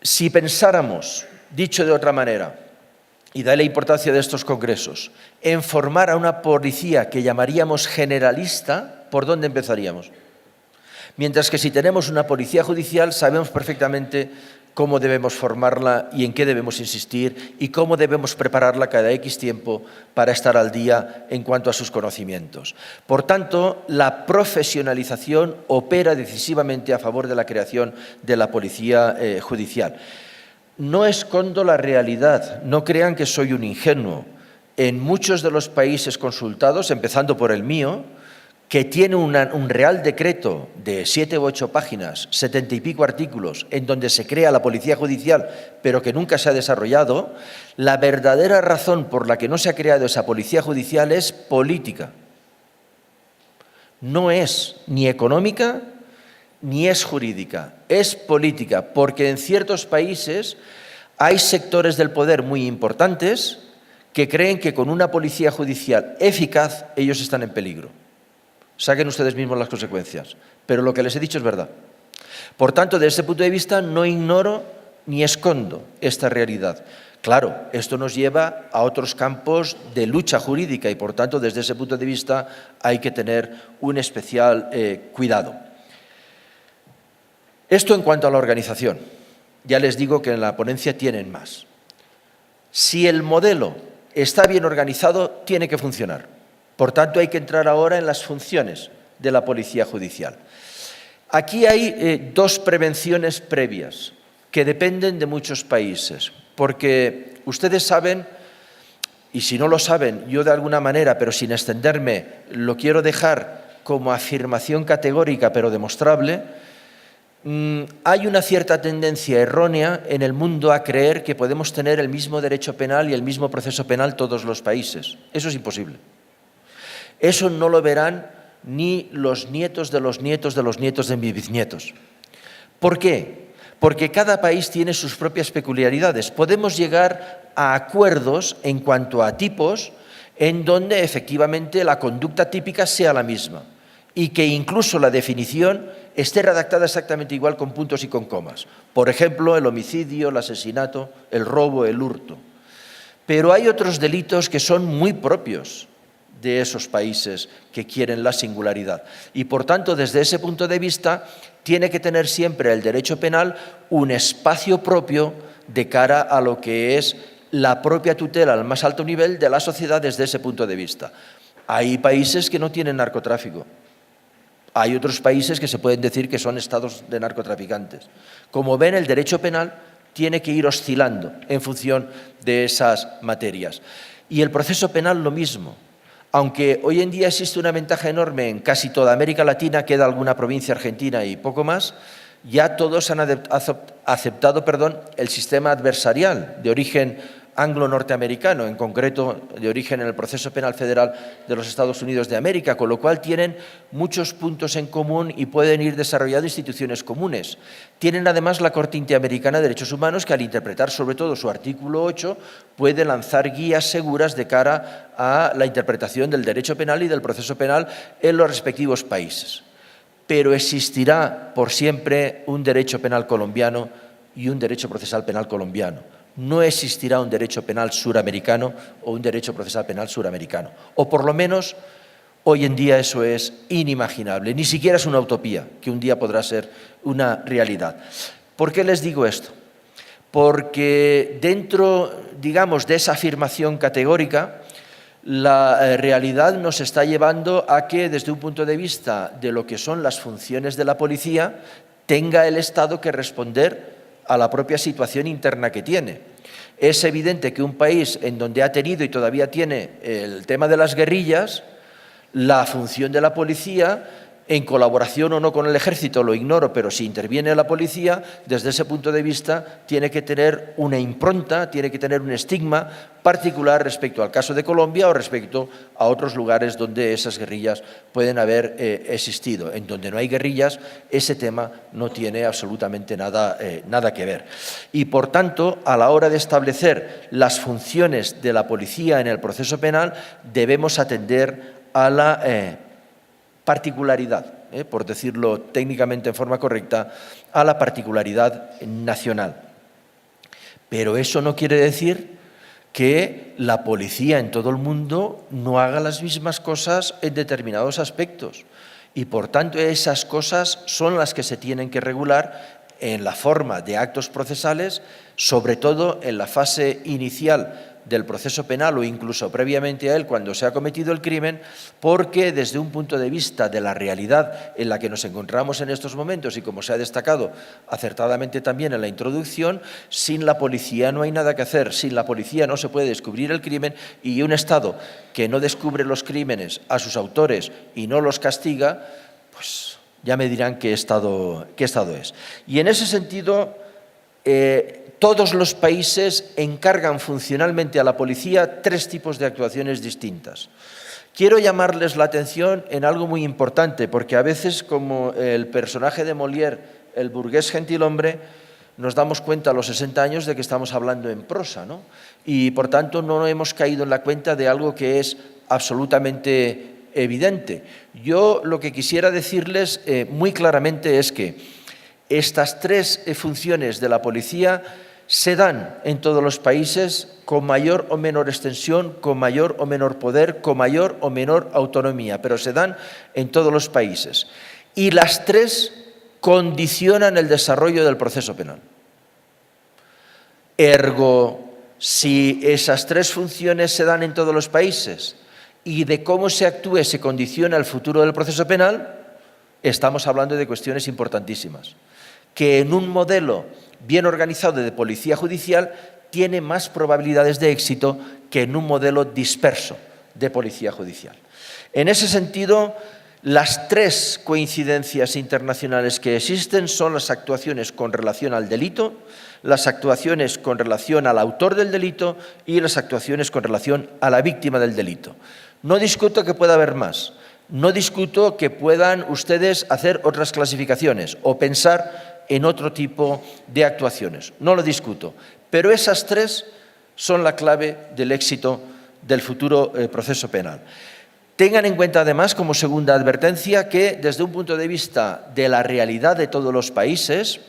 Si pensáramos, dicho de otra manera, y da la importancia de estos congresos, en formar a una policía que llamaríamos generalista, ¿por dónde empezaríamos? Mientras que si tenemos una policía judicial, sabemos perfectamente cómo debemos formarla y en qué debemos insistir y cómo debemos prepararla cada X tiempo para estar al día en cuanto a sus conocimientos. Por tanto, la profesionalización opera decisivamente a favor de la creación de la policía judicial. No escondo la realidad, no crean que soy un ingenuo. En muchos de los países consultados, empezando por el mío, que tiene un real decreto de 7 u 8 páginas, 70 y pico artículos, en donde se crea la policía judicial, pero que nunca se ha desarrollado, la verdadera razón por la que no se ha creado esa policía judicial es política. No es ni económica ni es jurídica, es política, porque en ciertos países hay sectores del poder muy importantes que creen que con una policía judicial eficaz ellos están en peligro. Saquen ustedes mismos las consecuencias, pero lo que les he dicho es verdad. Por tanto, desde ese punto de vista no ignoro ni escondo esta realidad. Claro, esto nos lleva a otros campos de lucha jurídica y, por tanto, desde ese punto de vista hay que tener un especial cuidado. Esto en cuanto a la organización. Ya les digo que en la ponencia tienen más. Si el modelo está bien organizado, tiene que funcionar. Por tanto, hay que entrar ahora en las funciones de la policía judicial. Aquí hay dos prevenciones previas que dependen de muchos países, porque ustedes saben, y si no lo saben, yo de alguna manera, pero sin extenderme, lo quiero dejar como afirmación categórica, pero demostrable. Hay una cierta tendencia errónea en el mundo a creer que podemos tener el mismo derecho penal y el mismo proceso penal todos los países. Eso es imposible. Eso no lo verán ni los nietos de los nietos de los nietos de mis bisnietos. ¿Por qué? Porque cada país tiene sus propias peculiaridades. Podemos llegar a acuerdos en cuanto a tipos en donde efectivamente la conducta típica sea la misma y que incluso la definición esté redactada exactamente igual con puntos y con comas. Por ejemplo, el homicidio, el asesinato, el robo, el hurto. Pero hay otros delitos que son muy propios de esos países que quieren la singularidad. Y, por tanto, desde ese punto de vista, tiene que tener siempre el derecho penal un espacio propio de cara a lo que es la propia tutela al más alto nivel de la sociedad desde ese punto de vista. Hay países que no tienen narcotráfico. Hay otros países que se pueden decir que son estados de narcotraficantes. Como ven, el derecho penal tiene que ir oscilando en función de esas materias. Y el proceso penal lo mismo. Aunque hoy en día existe una ventaja enorme en casi toda América Latina, queda alguna provincia argentina y poco más, ya todos han aceptado el sistema adversarial de origen anglo-norteamericano, en concreto de origen en el proceso penal federal de los Estados Unidos de América, con lo cual tienen muchos puntos en común y pueden ir desarrollando instituciones comunes. Tienen además la Corte Interamericana de Derechos Humanos que, al interpretar sobre todo su artículo 8, puede lanzar guías seguras de cara a la interpretación del derecho penal y del proceso penal en los respectivos países. Pero existirá por siempre un derecho penal colombiano y un derecho procesal penal colombiano. No existirá un derecho penal suramericano o un derecho procesal penal suramericano. O por lo menos hoy en día eso es inimaginable. Ni siquiera es una utopía que un día podrá ser una realidad. ¿Por qué les digo esto? Porque dentro, digamos, de esa afirmación categórica, la realidad nos está llevando a que, desde un punto de vista de lo que son las funciones de la policía, tenga el Estado que responder a la propia situación interna que tiene. Es evidente que un país en donde ha tenido y todavía tiene el tema de las guerrillas, La función de la policía, en colaboración o no con el ejército, lo ignoro, pero si interviene la policía, desde ese punto de vista tiene que tener una impronta, tiene que tener un estigma particular respecto al caso de Colombia o respecto a otros lugares donde esas guerrillas pueden haber existido. En donde no hay guerrillas, ese tema no tiene absolutamente nada que ver. Y, por tanto, a la hora de establecer las funciones de la policía en el proceso penal, debemos atender a la particularidad, por decirlo técnicamente en forma correcta, a la particularidad nacional. Pero eso no quiere decir que la policía en todo el mundo no haga las mismas cosas en determinados aspectos. Y, por tanto, esas cosas son las que se tienen que regular en la forma de actos procesales, sobre todo en la fase inicial del proceso penal o incluso previamente a él cuando se ha cometido el crimen, porque desde un punto de vista de la realidad en la que nos encontramos en estos momentos y como se ha destacado acertadamente también en la introducción, sin la policía no hay nada que hacer, sin la policía no se puede descubrir el crimen y un Estado que no descubre los crímenes a sus autores y no los castiga, pues ya me dirán qué Estado es. Y en ese sentido, todos los países encargan funcionalmente a la policía 3 tipos de actuaciones distintas. Quiero llamarles la atención en algo muy importante, porque a veces, como el personaje de Molière, el burgués gentilhombre, nos damos cuenta a los 60 años de que estamos hablando en prosa, ¿no? Y, por tanto, no hemos caído en la cuenta de algo que es absolutamente evidente. Yo lo que quisiera decirles muy claramente es que estas 3 funciones de la policía se dan en todos los países con mayor o menor extensión, con mayor o menor poder, con mayor o menor autonomía, pero se dan en todos los países. Y las 3 condicionan el desarrollo del proceso penal. Ergo, si esas 3 funciones se dan en todos los países y de cómo se actúe se condiciona el futuro del proceso penal, estamos hablando de cuestiones importantísimas, que en un modelo bien organizado de policía judicial tiene más probabilidades de éxito que en un modelo disperso de policía judicial. En ese sentido, las 3 coincidencias internacionales que existen son las actuaciones con relación al delito, las actuaciones con relación al autor del delito y las actuaciones con relación a la víctima del delito. No discuto que pueda haber más. No discuto que puedan ustedes hacer otras clasificaciones o pensar en otro tipo de actuaciones. No lo discuto. Pero esas 3 son la clave del éxito del futuro proceso penal. Tengan en cuenta, además, como segunda advertencia, que desde un punto de vista de la realidad de todos los países,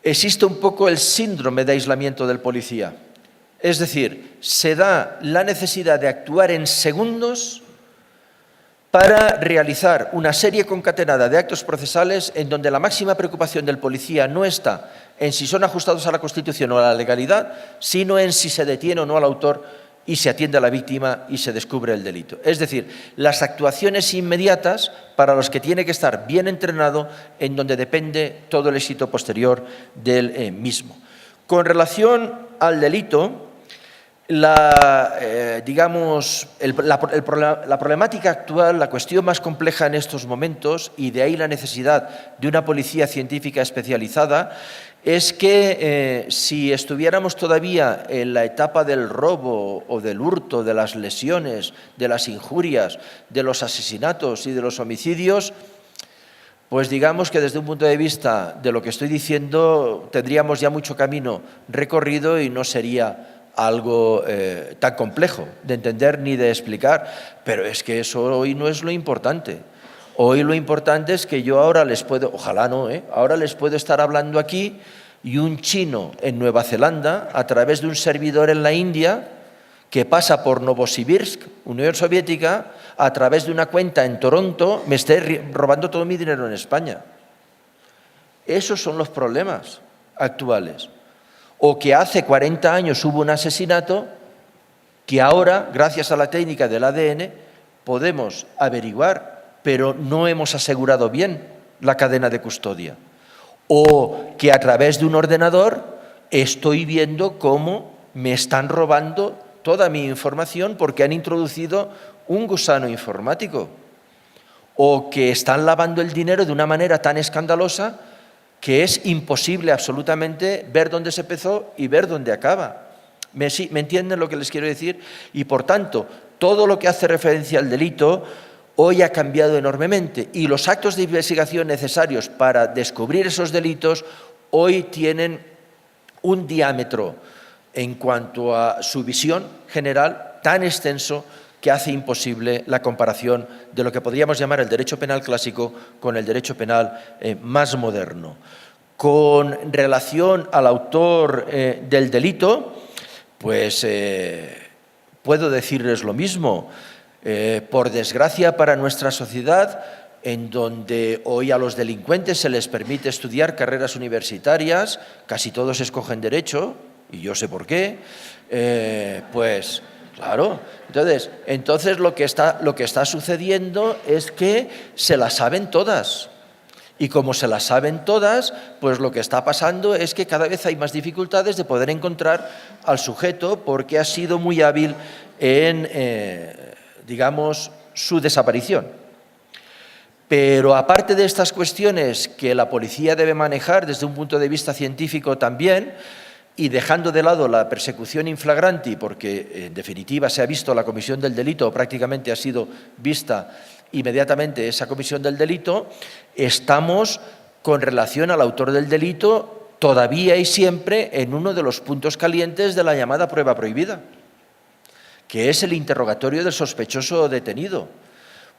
existe un poco el síndrome de aislamiento del policía. Es decir, se da la necesidad de actuar en segundos para realizar una serie concatenada de actos procesales en donde la máxima preocupación del policía no está en si son ajustados a la Constitución o a la legalidad, sino en si se detiene o no al autor y se atiende a la víctima y se descubre el delito. Es decir, las actuaciones inmediatas para los que tiene que estar bien entrenado, en donde depende todo el éxito posterior del mismo. Con relación al delito, la problemática actual, la cuestión más compleja en estos momentos, y de ahí la necesidad de una policía científica especializada, es que si estuviéramos todavía en la etapa del robo o del hurto, de las lesiones, de las injurias, de los asesinatos y de los homicidios, pues digamos que desde un punto de vista de lo que estoy diciendo tendríamos ya mucho camino recorrido y no sería algo tan complejo de entender ni de explicar, pero es que eso hoy no es lo importante. Hoy lo importante es que yo ahora les puedo, ojalá no, ahora les puedo estar hablando aquí y un chino en Nueva Zelanda, a través de un servidor en la India, que pasa por Novosibirsk, Unión Soviética, a través de una cuenta en Toronto, me esté robando todo mi dinero en España. Esos son los problemas actuales. O que hace 40 años hubo un asesinato que ahora, gracias a la técnica del ADN, podemos averiguar, pero no hemos asegurado bien la cadena de custodia. O que a través de un ordenador estoy viendo cómo me están robando toda mi información porque han introducido un gusano informático o que están lavando el dinero de una manera tan escandalosa que es imposible absolutamente ver dónde se empezó y ver dónde acaba. ¿Me entienden lo que les quiero decir? Y por tanto, todo lo que hace referencia al delito hoy ha cambiado enormemente y los actos de investigación necesarios para descubrir esos delitos hoy tienen un diámetro en cuanto a su visión general tan extenso que hace imposible la comparación de lo que podríamos llamar el derecho penal clásico con el derecho penal más moderno. Con relación al autor del delito, pues puedo decirles lo mismo. Por desgracia para nuestra sociedad, en donde hoy a los delincuentes se les permite estudiar carreras universitarias, casi todos escogen derecho, y yo sé por qué, pues claro, entonces lo que está sucediendo es que se las saben todas. Y como se las saben todas, pues lo que está pasando es que cada vez hay más dificultades de poder encontrar al sujeto porque ha sido muy hábil en, digamos, su desaparición. Pero aparte de estas cuestiones que la policía debe manejar desde un punto de vista científico también, y dejando de lado la persecución in flagranti, porque en definitiva se ha visto la comisión del delito, o prácticamente ha sido vista inmediatamente esa comisión del delito, estamos con relación al autor del delito todavía y siempre en uno de los puntos calientes de la llamada prueba prohibida, que es el interrogatorio del sospechoso o detenido.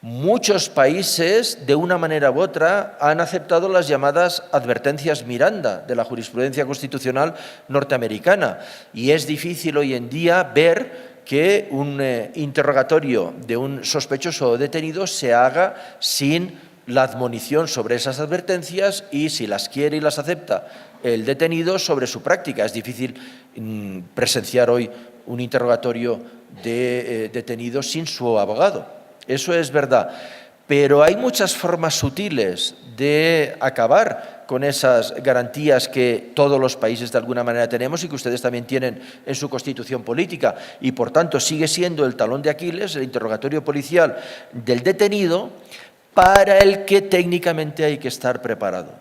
Muchos países, de una manera u otra, han aceptado las llamadas advertencias Miranda de la jurisprudencia constitucional norteamericana y es difícil hoy en día ver que un interrogatorio de un sospechoso o detenido se haga sin la admonición sobre esas advertencias y, si las quiere y las acepta el detenido, sobre su práctica. Es difícil presenciar hoy un interrogatorio de detenido sin su abogado. Eso es verdad. Pero hay muchas formas sutiles de acabar con esas garantías que todos los países de alguna manera tenemos y que ustedes también tienen en su constitución política. Y por tanto sigue siendo el talón de Aquiles, el interrogatorio policial del detenido, para el que técnicamente hay que estar preparado.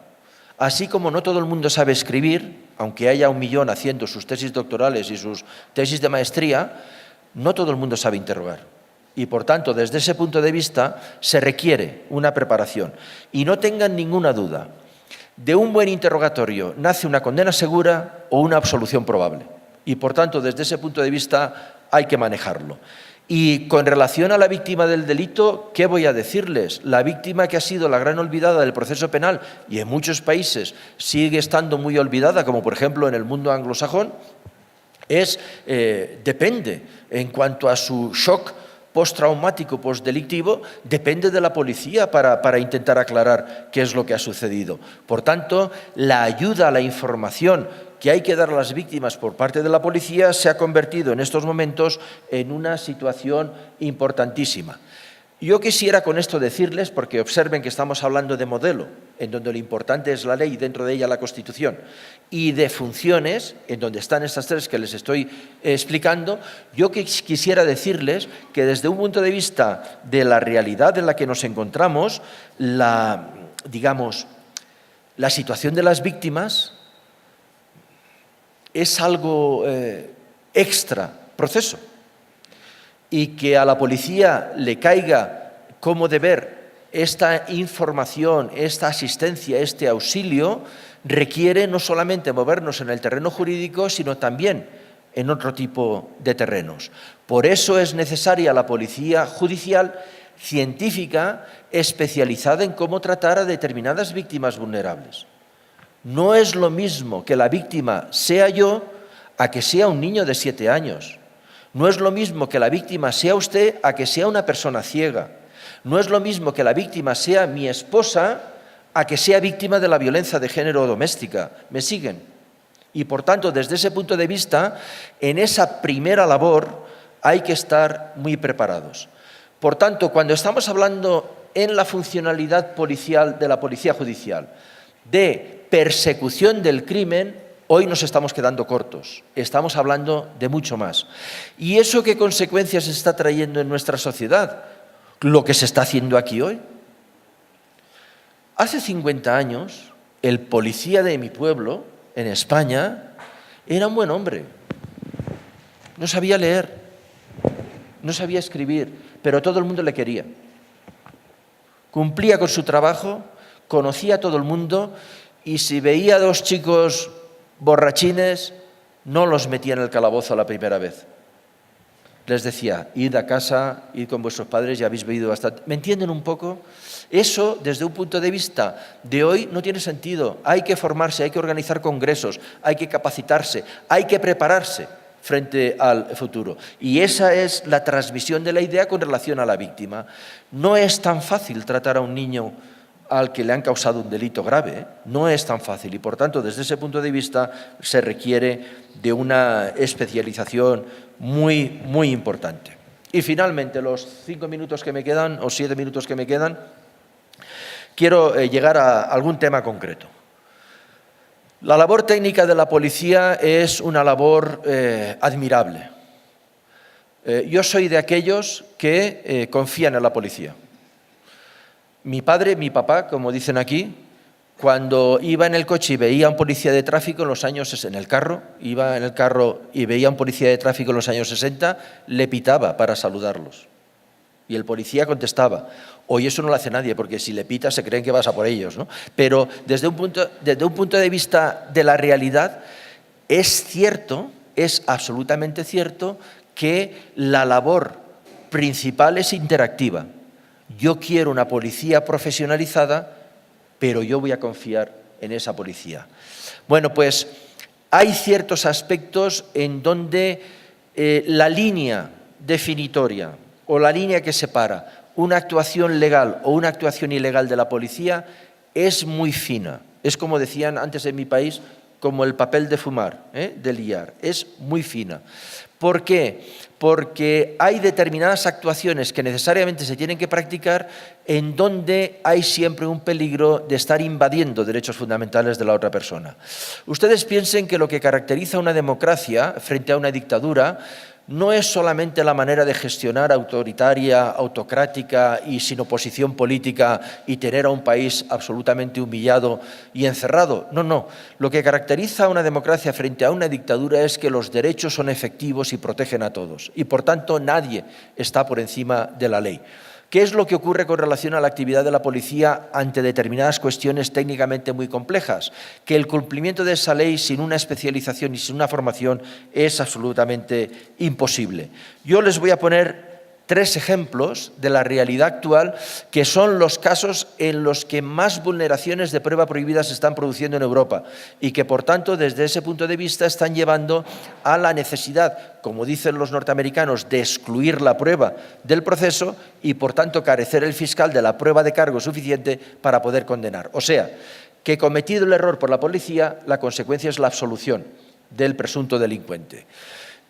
Así como no todo el mundo sabe escribir, aunque haya 1 millón haciendo sus tesis doctorales y sus tesis de maestría, no todo el mundo sabe interrogar. Y, por tanto, desde ese punto de vista, se requiere una preparación. Y no tengan ninguna duda, de un buen interrogatorio nace una condena segura o una absolución probable. Y, por tanto, desde ese punto de vista hay que manejarlo. Y con relación a la víctima del delito, ¿qué voy a decirles? La víctima que ha sido la gran olvidada del proceso penal y en muchos países sigue estando muy olvidada, como por ejemplo en el mundo anglosajón, depende en cuanto a su shock postraumático, postdelictivo, depende de la policía para intentar aclarar qué es lo que ha sucedido. Por tanto, la ayuda a la información que hay que dar a las víctimas por parte de la policía se ha convertido en estos momentos en una situación importantísima. Yo quisiera con esto decirles, porque observen que estamos hablando de modelo, en donde lo importante es la ley y dentro de ella la Constitución, y de funciones, en donde están estas tres que les estoy explicando, yo quisiera decirles que desde un punto de vista de la realidad en la que nos encontramos, la situación de las víctimas es algo extra proceso. Y que a la policía le caiga como deber esta información, esta asistencia, este auxilio, requiere no solamente movernos en el terreno jurídico, sino también en otro tipo de terrenos. Por eso es necesaria la policía judicial científica especializada en cómo tratar a determinadas víctimas vulnerables. No es lo mismo que la víctima sea yo a que sea un niño de 7 años. No es lo mismo que la víctima sea usted a que sea una persona ciega. No es lo mismo que la víctima sea mi esposa a que sea víctima de la violencia de género doméstica. ¿Me siguen? Y por tanto, desde ese punto de vista, en esa primera labor hay que estar muy preparados. Por tanto, cuando estamos hablando en la funcionalidad policial de la policía judicial de persecución del crimen, Hoy nos estamos quedando cortos, estamos hablando de mucho más. ¿Y eso qué consecuencias está trayendo en nuestra sociedad? Lo que se está haciendo aquí hoy. Hace 50 años, el policía de mi pueblo, en España, era un buen hombre. No sabía leer, no sabía escribir, pero todo el mundo le quería. Cumplía con su trabajo, conocía a todo el mundo y si veía a dos chicos borrachines, no los metía en el calabozo la primera vez. Les decía, id a casa, id con vuestros padres, ya habéis bebido bastante. ¿Me entienden un poco? Eso, desde un punto de vista de hoy, no tiene sentido. Hay que formarse, hay que organizar congresos, hay que capacitarse, hay que prepararse frente al futuro. Y esa es la transmisión de la idea con relación a la víctima. No es tan fácil tratar a un niño al que le han causado un delito grave, ¿eh? No es tan fácil y, por tanto, desde ese punto de vista se requiere de una especialización muy, muy importante. Y finalmente, los 5 minutos que me quedan, o 7 minutos que me quedan, quiero llegar a algún tema concreto. La labor técnica de la policía es una labor admirable. Yo soy de aquellos que confían en la policía. Mi padre, mi papá, como dicen aquí, cuando iba en el coche y veía a un policía de tráfico en los años 60, iba en el carro y veía a un policía de tráfico en los años 60, le pitaba para saludarlos. Y el policía contestaba. Hoy eso no lo hace nadie, porque si le pitas se creen que vas a por ellos, ¿no? Pero desde un punto de vista de la realidad, es cierto, es absolutamente cierto que la labor principal es interactiva. Yo quiero una policía profesionalizada, pero yo voy a confiar en esa policía. Bueno, pues hay ciertos aspectos en donde la línea definitoria o la línea que separa una actuación legal o una actuación ilegal de la policía es muy fina. Es como decían antes en mi país, como el papel de fumar, de liar. Es muy fina. ¿Por qué? Porque hay determinadas actuaciones que necesariamente se tienen que practicar en donde hay siempre un peligro de estar invadiendo derechos fundamentales de la otra persona. Ustedes piensen que lo que caracteriza una democracia frente a una dictadura no es solamente la manera de gestionar autoritaria, autocrática y sin oposición política y tener a un país absolutamente humillado y encerrado. No, no. Lo que caracteriza a una democracia frente a una dictadura es que los derechos son efectivos y protegen a todos. Y, por tanto, nadie está por encima de la ley. ¿Qué es lo que ocurre con relación a la actividad de la policía ante determinadas cuestiones técnicamente muy complejas? Que el cumplimiento de esa ley sin una especialización y sin una formación es absolutamente imposible. Yo les voy a poner 3 ejemplos de la realidad actual que son los casos en los que más vulneraciones de prueba prohibida se están produciendo en Europa y que, por tanto, desde ese punto de vista están llevando a la necesidad, como dicen los norteamericanos, de excluir la prueba del proceso y, por tanto, carecer el fiscal de la prueba de cargo suficiente para poder condenar. O sea, que cometido el error por la policía, la consecuencia es la absolución del presunto delincuente.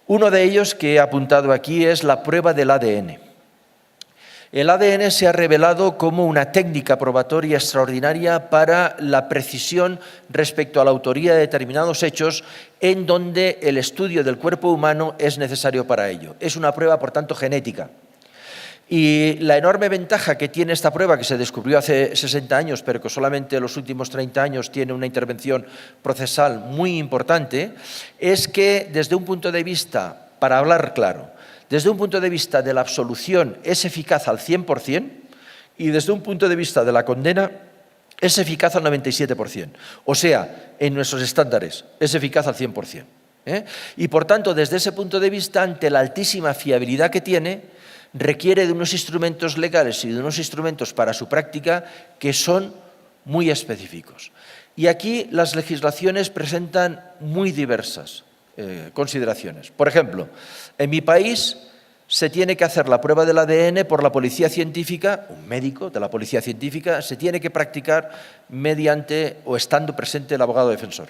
Uno de ellos que he apuntado aquí es la prueba del ADN. El ADN se ha revelado como una técnica probatoria extraordinaria para la precisión respecto a la autoría de determinados hechos en donde el estudio del cuerpo humano es necesario para ello. Es una prueba, por tanto, genética. Y la enorme ventaja que tiene esta prueba, que se descubrió hace 60 años, pero que solamente en los últimos 30 años tiene una intervención procesal muy importante, es que desde un punto de vista, para hablar claro, desde un punto de vista de la absolución es eficaz al 100% y desde un punto de vista de la condena es eficaz al 97%. O sea, en nuestros estándares es eficaz al 100%. Y por tanto, desde ese punto de vista, ante la altísima fiabilidad que tiene, requiere de unos instrumentos legales y de unos instrumentos para su práctica que son muy específicos. Y aquí las legislaciones presentan muy diversas consideraciones. Por ejemplo, en mi país se tiene que hacer la prueba del ADN por la policía científica, un médico de la policía científica, se tiene que practicar mediante o estando presente el abogado defensor.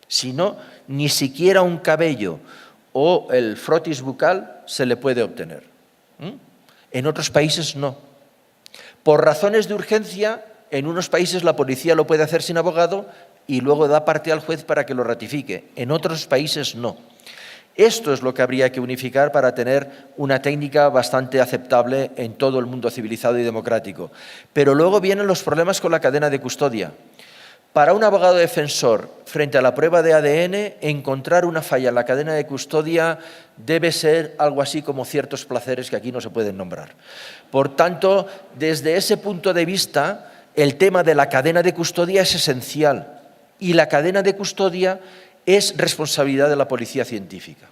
Si no, ni siquiera un cabello o el frotis bucal se le puede obtener. En otros países no. Por razones de urgencia, en unos países la policía lo puede hacer sin abogado, y luego da parte al juez para que lo ratifique. En otros países no. Esto es lo que habría que unificar para tener una técnica bastante aceptable en todo el mundo civilizado y democrático. Pero luego vienen los problemas con la cadena de custodia. Para un abogado defensor, frente a la prueba de ADN, encontrar una falla en la cadena de custodia debe ser algo así como ciertos placeres que aquí no se pueden nombrar. Por tanto, desde ese punto de vista, el tema de la cadena de custodia es esencial y la cadena de custodia es responsabilidad de la policía científica.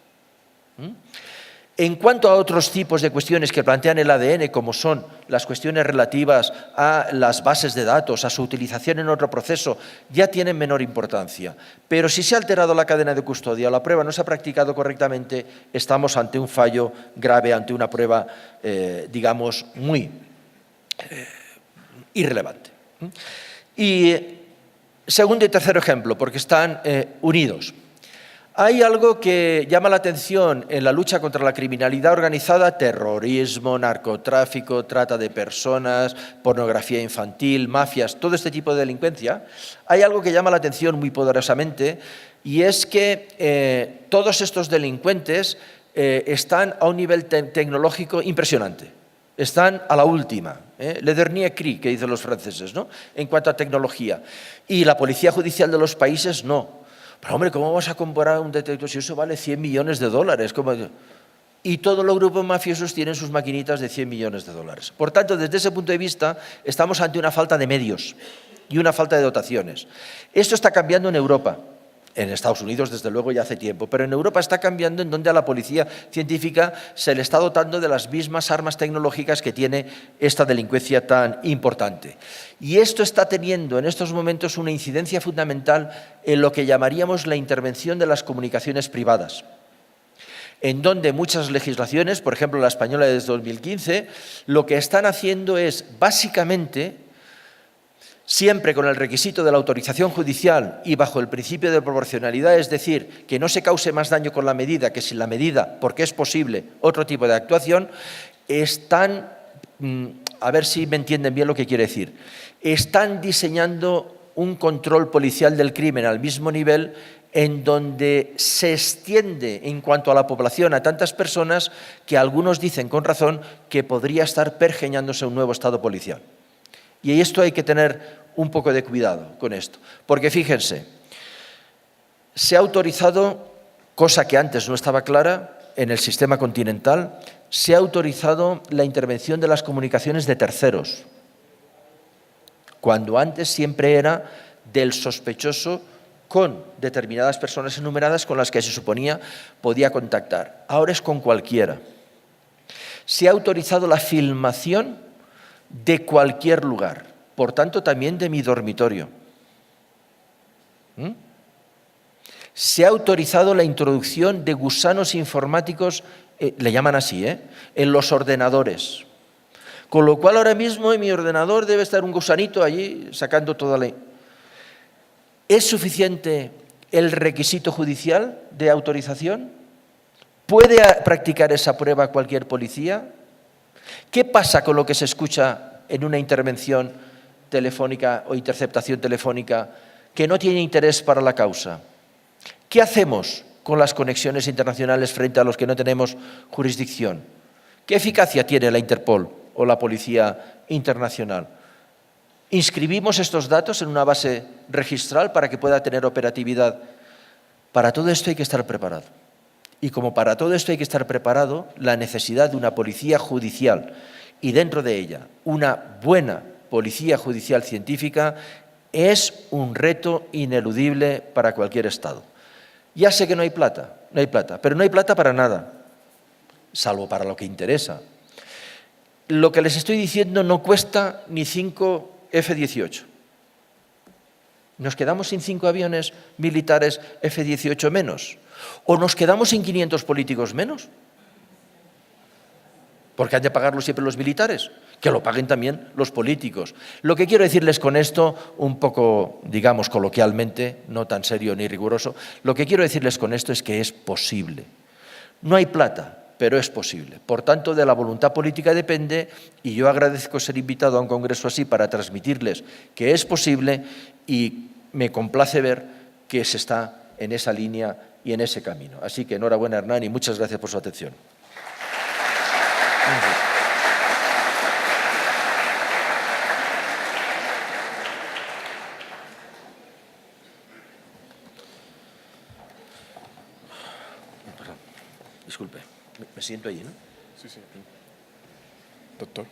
En cuanto a otros tipos de cuestiones que plantean el ADN, como son las cuestiones relativas a las bases de datos, a su utilización en otro proceso, ya tienen menor importancia. Pero si se ha alterado la cadena de custodia o la prueba no se ha practicado correctamente, estamos ante un fallo grave, ante una prueba, digamos, muy irrelevante. Y segundo y tercer ejemplo, porque están unidos. Hay algo que llama la atención en la lucha contra la criminalidad organizada: terrorismo, narcotráfico, trata de personas, pornografía infantil, mafias, todo este tipo de delincuencia. Hay algo que llama la atención muy poderosamente, y es que todos estos delincuentes están a un nivel tecnológico impresionante. Están a la última, le dernier cri, que dicen los franceses, ¿no?, en cuanto a tecnología. Y la policía judicial de los países no. Pero, hombre, ¿cómo vamos a comprar un detector si eso vale 100 millones de dólares? ¿Cómo? Y todos los grupos mafiosos tienen sus maquinitas de 100 millones de dólares. Por tanto, desde ese punto de vista, estamos ante una falta de medios y una falta de dotaciones. Esto está cambiando en Europa. En Estados Unidos, desde luego, ya hace tiempo, pero en Europa está cambiando, en donde a la policía científica se le está dotando de las mismas armas tecnológicas que tiene esta delincuencia tan importante. Y esto está teniendo en estos momentos una incidencia fundamental en lo que llamaríamos la intervención de las comunicaciones privadas, en donde muchas legislaciones, por ejemplo la española desde 2015, lo que están haciendo es básicamente, siempre con el requisito de la autorización judicial y bajo el principio de proporcionalidad, es decir, que no se cause más daño con la medida que sin la medida, porque es posible otro tipo de actuación, están, a ver si me entienden bien lo que quiere decir, están diseñando un control policial del crimen al mismo nivel, en donde se extiende en cuanto a la población a tantas personas que algunos dicen con razón que podría estar pergeñándose un nuevo estado policial. Y esto hay que tener un poco de cuidado con esto, porque fíjense, se ha autorizado, cosa que antes no estaba clara en el sistema continental, se ha autorizado la intervención de las comunicaciones de terceros, cuando antes siempre era del sospechoso con determinadas personas enumeradas con las que se suponía podía contactar. Ahora es con cualquiera. Se ha autorizado la filmación de cualquier lugar, por tanto también de mi dormitorio. Se ha autorizado la introducción de gusanos informáticos, le llaman así, en los ordenadores. Con lo cual ahora mismo en mi ordenador debe estar un gusanito allí sacando toda la... ¿Es suficiente el requisito judicial de autorización? ¿Puede practicar esa prueba cualquier policía? ¿Qué pasa con lo que se escucha en una intervención telefónica o interceptación telefónica que no tiene interés para la causa? ¿Qué hacemos con las conexiones internacionales frente a los que no tenemos jurisdicción? ¿Qué eficacia tiene la Interpol o la Policía Internacional? ¿Inscribimos estos datos en una base registral para que pueda tener operatividad? Para todo esto hay que estar preparado. Y como para todo esto hay que estar preparado, la necesidad de una policía judicial y dentro de ella una buena policía judicial científica es un reto ineludible para cualquier Estado. Ya sé que no hay plata, pero no hay plata para nada, salvo para lo que interesa. Lo que les estoy diciendo no cuesta ni 5 F-18. ¿Nos quedamos sin 5 aviones militares F-18 menos? ¿O nos quedamos sin 500 políticos menos? Porque han de pagarlo siempre los militares, que lo paguen también los políticos. Lo que quiero decirles con esto, un poco, digamos, coloquialmente, no tan serio ni riguroso, lo que quiero decirles con esto es que es posible. No hay plata, pero es posible. Por tanto, de la voluntad política depende, y yo agradezco ser invitado a un congreso así para transmitirles que es posible y me complace ver que se está en esa línea y en ese camino. Así que enhorabuena, Hernán, y muchas gracias por su atención. Perdón. Disculpe, me siento allí, ¿no? Sí, sí. Doctor.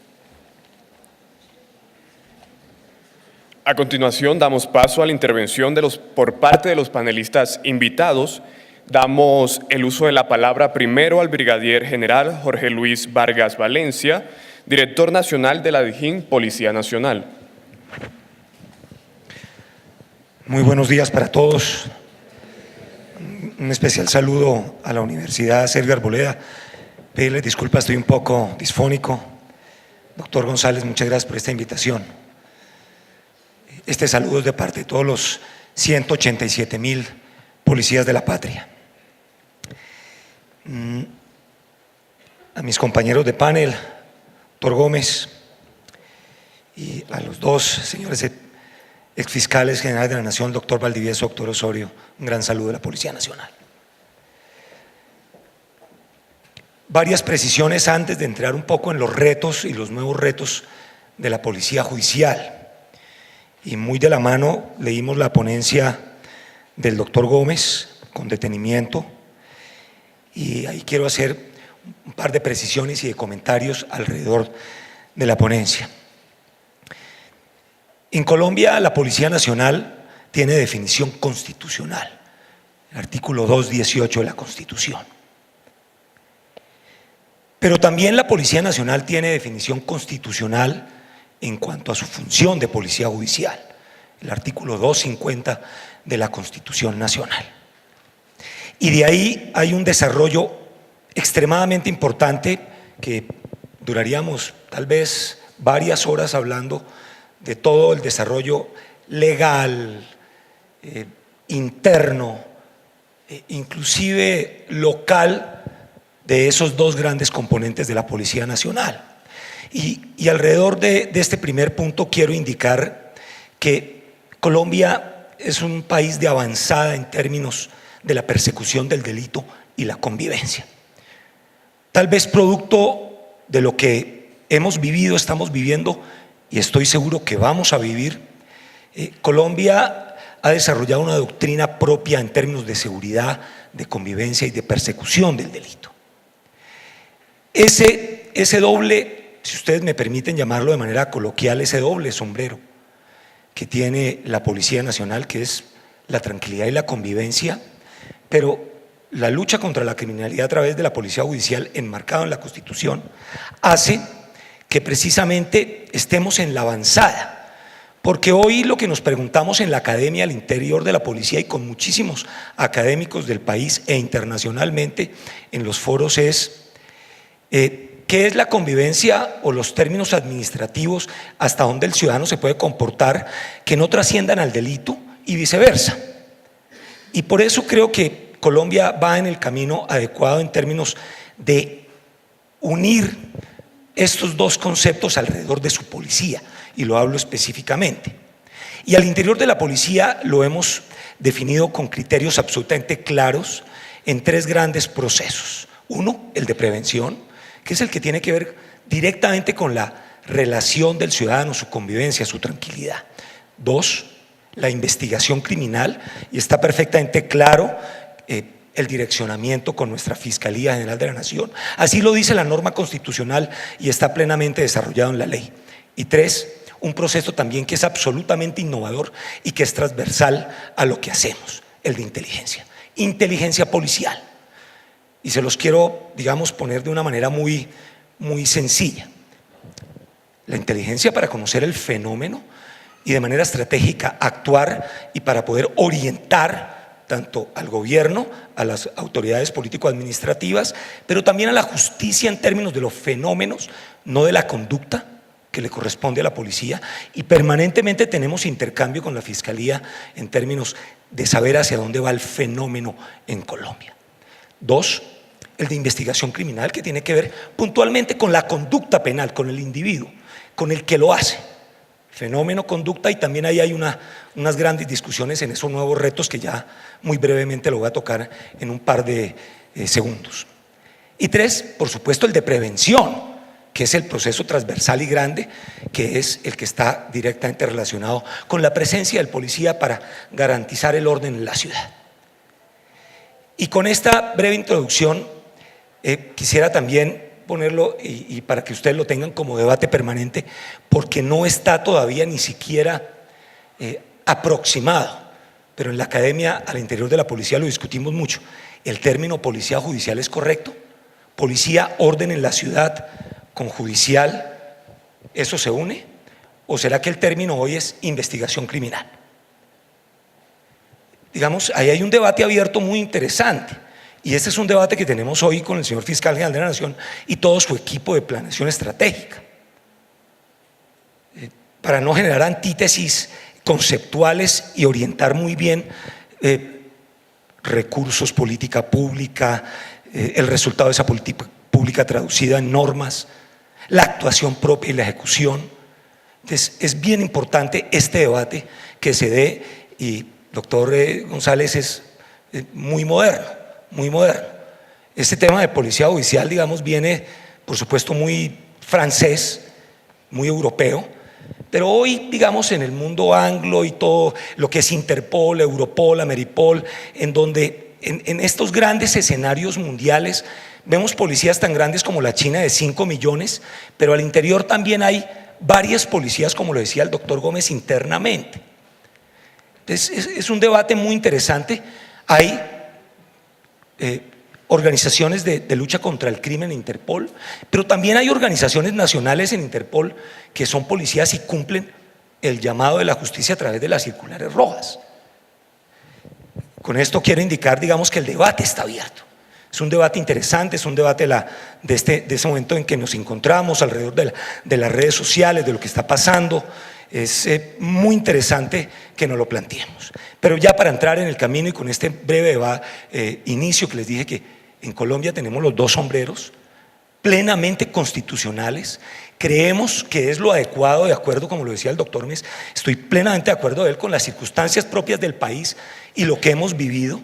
A continuación, damos paso a la intervención por parte de los panelistas invitados. Damos el uso de la palabra primero al brigadier general Jorge Luis Vargas Valencia, director nacional de la DIJÍN Policía Nacional. Muy buenos días para todos. Un especial saludo a la Universidad Sergio Arboleda. Pedirles disculpas, estoy un poco disfónico. Doctor González, muchas gracias por esta invitación. Este saludo es de parte de todos los 187.000 policías de la patria. A mis compañeros de panel, doctor Gómez, y a los dos señores exfiscales generales de la Nación, doctor Valdivieso, doctor Osorio, un gran saludo de la Policía Nacional. Varias precisiones antes de entrar un poco en los retos y los nuevos retos de la Policía Judicial. Y muy de la mano leímos la ponencia del doctor Gómez con detenimiento, y ahí quiero hacer un par de precisiones y de comentarios alrededor de la ponencia. En Colombia, la Policía Nacional tiene definición constitucional, el artículo 218 de la Constitución. Pero también la Policía Nacional tiene definición constitucional en cuanto a su función de policía judicial, el artículo 250 de la Constitución Nacional. Y de ahí hay un desarrollo extremadamente importante que duraríamos tal vez varias horas hablando de todo el desarrollo legal, interno, inclusive local de esos dos grandes componentes de la Policía Nacional. Y alrededor de este primer punto quiero indicar que Colombia es un país de avanzada en términos de la persecución del delito y la convivencia. Tal vez producto de lo que hemos vivido, estamos viviendo y estoy seguro que vamos a vivir, Colombia ha desarrollado una doctrina propia en términos de seguridad, de convivencia y de persecución del delito. Ese doble, si ustedes me permiten llamarlo de manera coloquial, ese doble sombrero que tiene la Policía Nacional, que es la tranquilidad y la convivencia, pero la lucha contra la criminalidad a través de la Policía Judicial, enmarcado en la Constitución, hace que precisamente estemos en la avanzada. Porque hoy lo que nos preguntamos en la academia al interior de la policía y con muchísimos académicos del país e internacionalmente en los foros es ¿qué es la convivencia o los términos administrativos hasta donde el ciudadano se puede comportar que no trasciendan al delito y viceversa? Y por eso creo que Colombia va en el camino adecuado en términos de unir estos dos conceptos alrededor de su policía, y lo hablo específicamente. Y al interior de la policía lo hemos definido con criterios absolutamente claros en tres grandes procesos. Uno, el de prevención, que es el que tiene que ver directamente con la relación del ciudadano, su convivencia, su tranquilidad. Dos, la investigación criminal, y está perfectamente claro el direccionamiento con nuestra Fiscalía General de la Nación. Así lo dice la norma constitucional y está plenamente desarrollado en la ley. Y tres, un proceso también que es absolutamente innovador y que es transversal a lo que hacemos, el de inteligencia policial. Y se los quiero, digamos, poner de una manera muy sencilla. La inteligencia para conocer el fenómeno y de manera estratégica actuar y para poder orientar tanto al gobierno, a las autoridades político-administrativas, pero también a la justicia en términos de los fenómenos, no de la conducta que le corresponde a la policía, y permanentemente tenemos intercambio con la Fiscalía en términos de saber hacia dónde va el fenómeno en Colombia. Dos, el de investigación criminal, que tiene que ver puntualmente con la conducta penal, con el individuo, con el que lo hace. fenómeno, conducta, y también ahí hay unas grandes discusiones en esos nuevos retos que ya muy brevemente lo voy a tocar en un par de segundos. Y 3, por supuesto, el de prevención, que es el proceso transversal y grande, que es el que está directamente relacionado con la presencia del policía para garantizar el orden en la ciudad. Y con esta breve introducción quisiera también ponerlo y para que ustedes lo tengan como debate permanente, porque no está todavía ni siquiera aproximado, pero en la academia al interior de la policía lo discutimos mucho. ¿El término policía judicial es correcto? ¿Policía, orden en la ciudad con judicial, eso se une? ¿O será que el término hoy es investigación criminal? Digamos, ahí hay un debate abierto muy interesante, y este es un debate que tenemos hoy con el señor Fiscal General de la Nación y todo su equipo de planeación estratégica. Para no generar antítesis conceptuales y orientar muy bien recursos, política pública, el resultado de esa política pública traducida en normas, la actuación propia y la ejecución. Entonces, es bien importante este debate que se dé, y doctor González es muy moderno, muy moderno. Este tema de policía judicial, digamos, viene, por supuesto, muy francés, muy europeo, pero hoy, digamos, en el mundo anglo y todo lo que es Interpol, Europol, Ameripol, en donde en estos grandes escenarios mundiales vemos policías tan grandes como la China de 5 millones, pero al interior también hay varias policías, como lo decía el doctor Gómez, internamente. Entonces, es un debate muy interesante. Hay organizaciones de lucha contra el crimen en Interpol, pero también hay organizaciones nacionales en Interpol que son policías y cumplen el llamado de la justicia a través de las circulares rojas. Con esto quiero indicar, digamos, que el debate está abierto. Es un debate interesante, es un debate de ese momento en que nos encontramos alrededor de las redes sociales, de lo que está pasando. Es muy interesante que nos lo planteemos. Pero ya para entrar en el camino y con este breve inicio que les dije, que en Colombia tenemos los dos sombreros plenamente constitucionales, creemos que es lo adecuado, de acuerdo, como lo decía el doctor Mes, estoy plenamente de acuerdo de él con las circunstancias propias del país y lo que hemos vivido.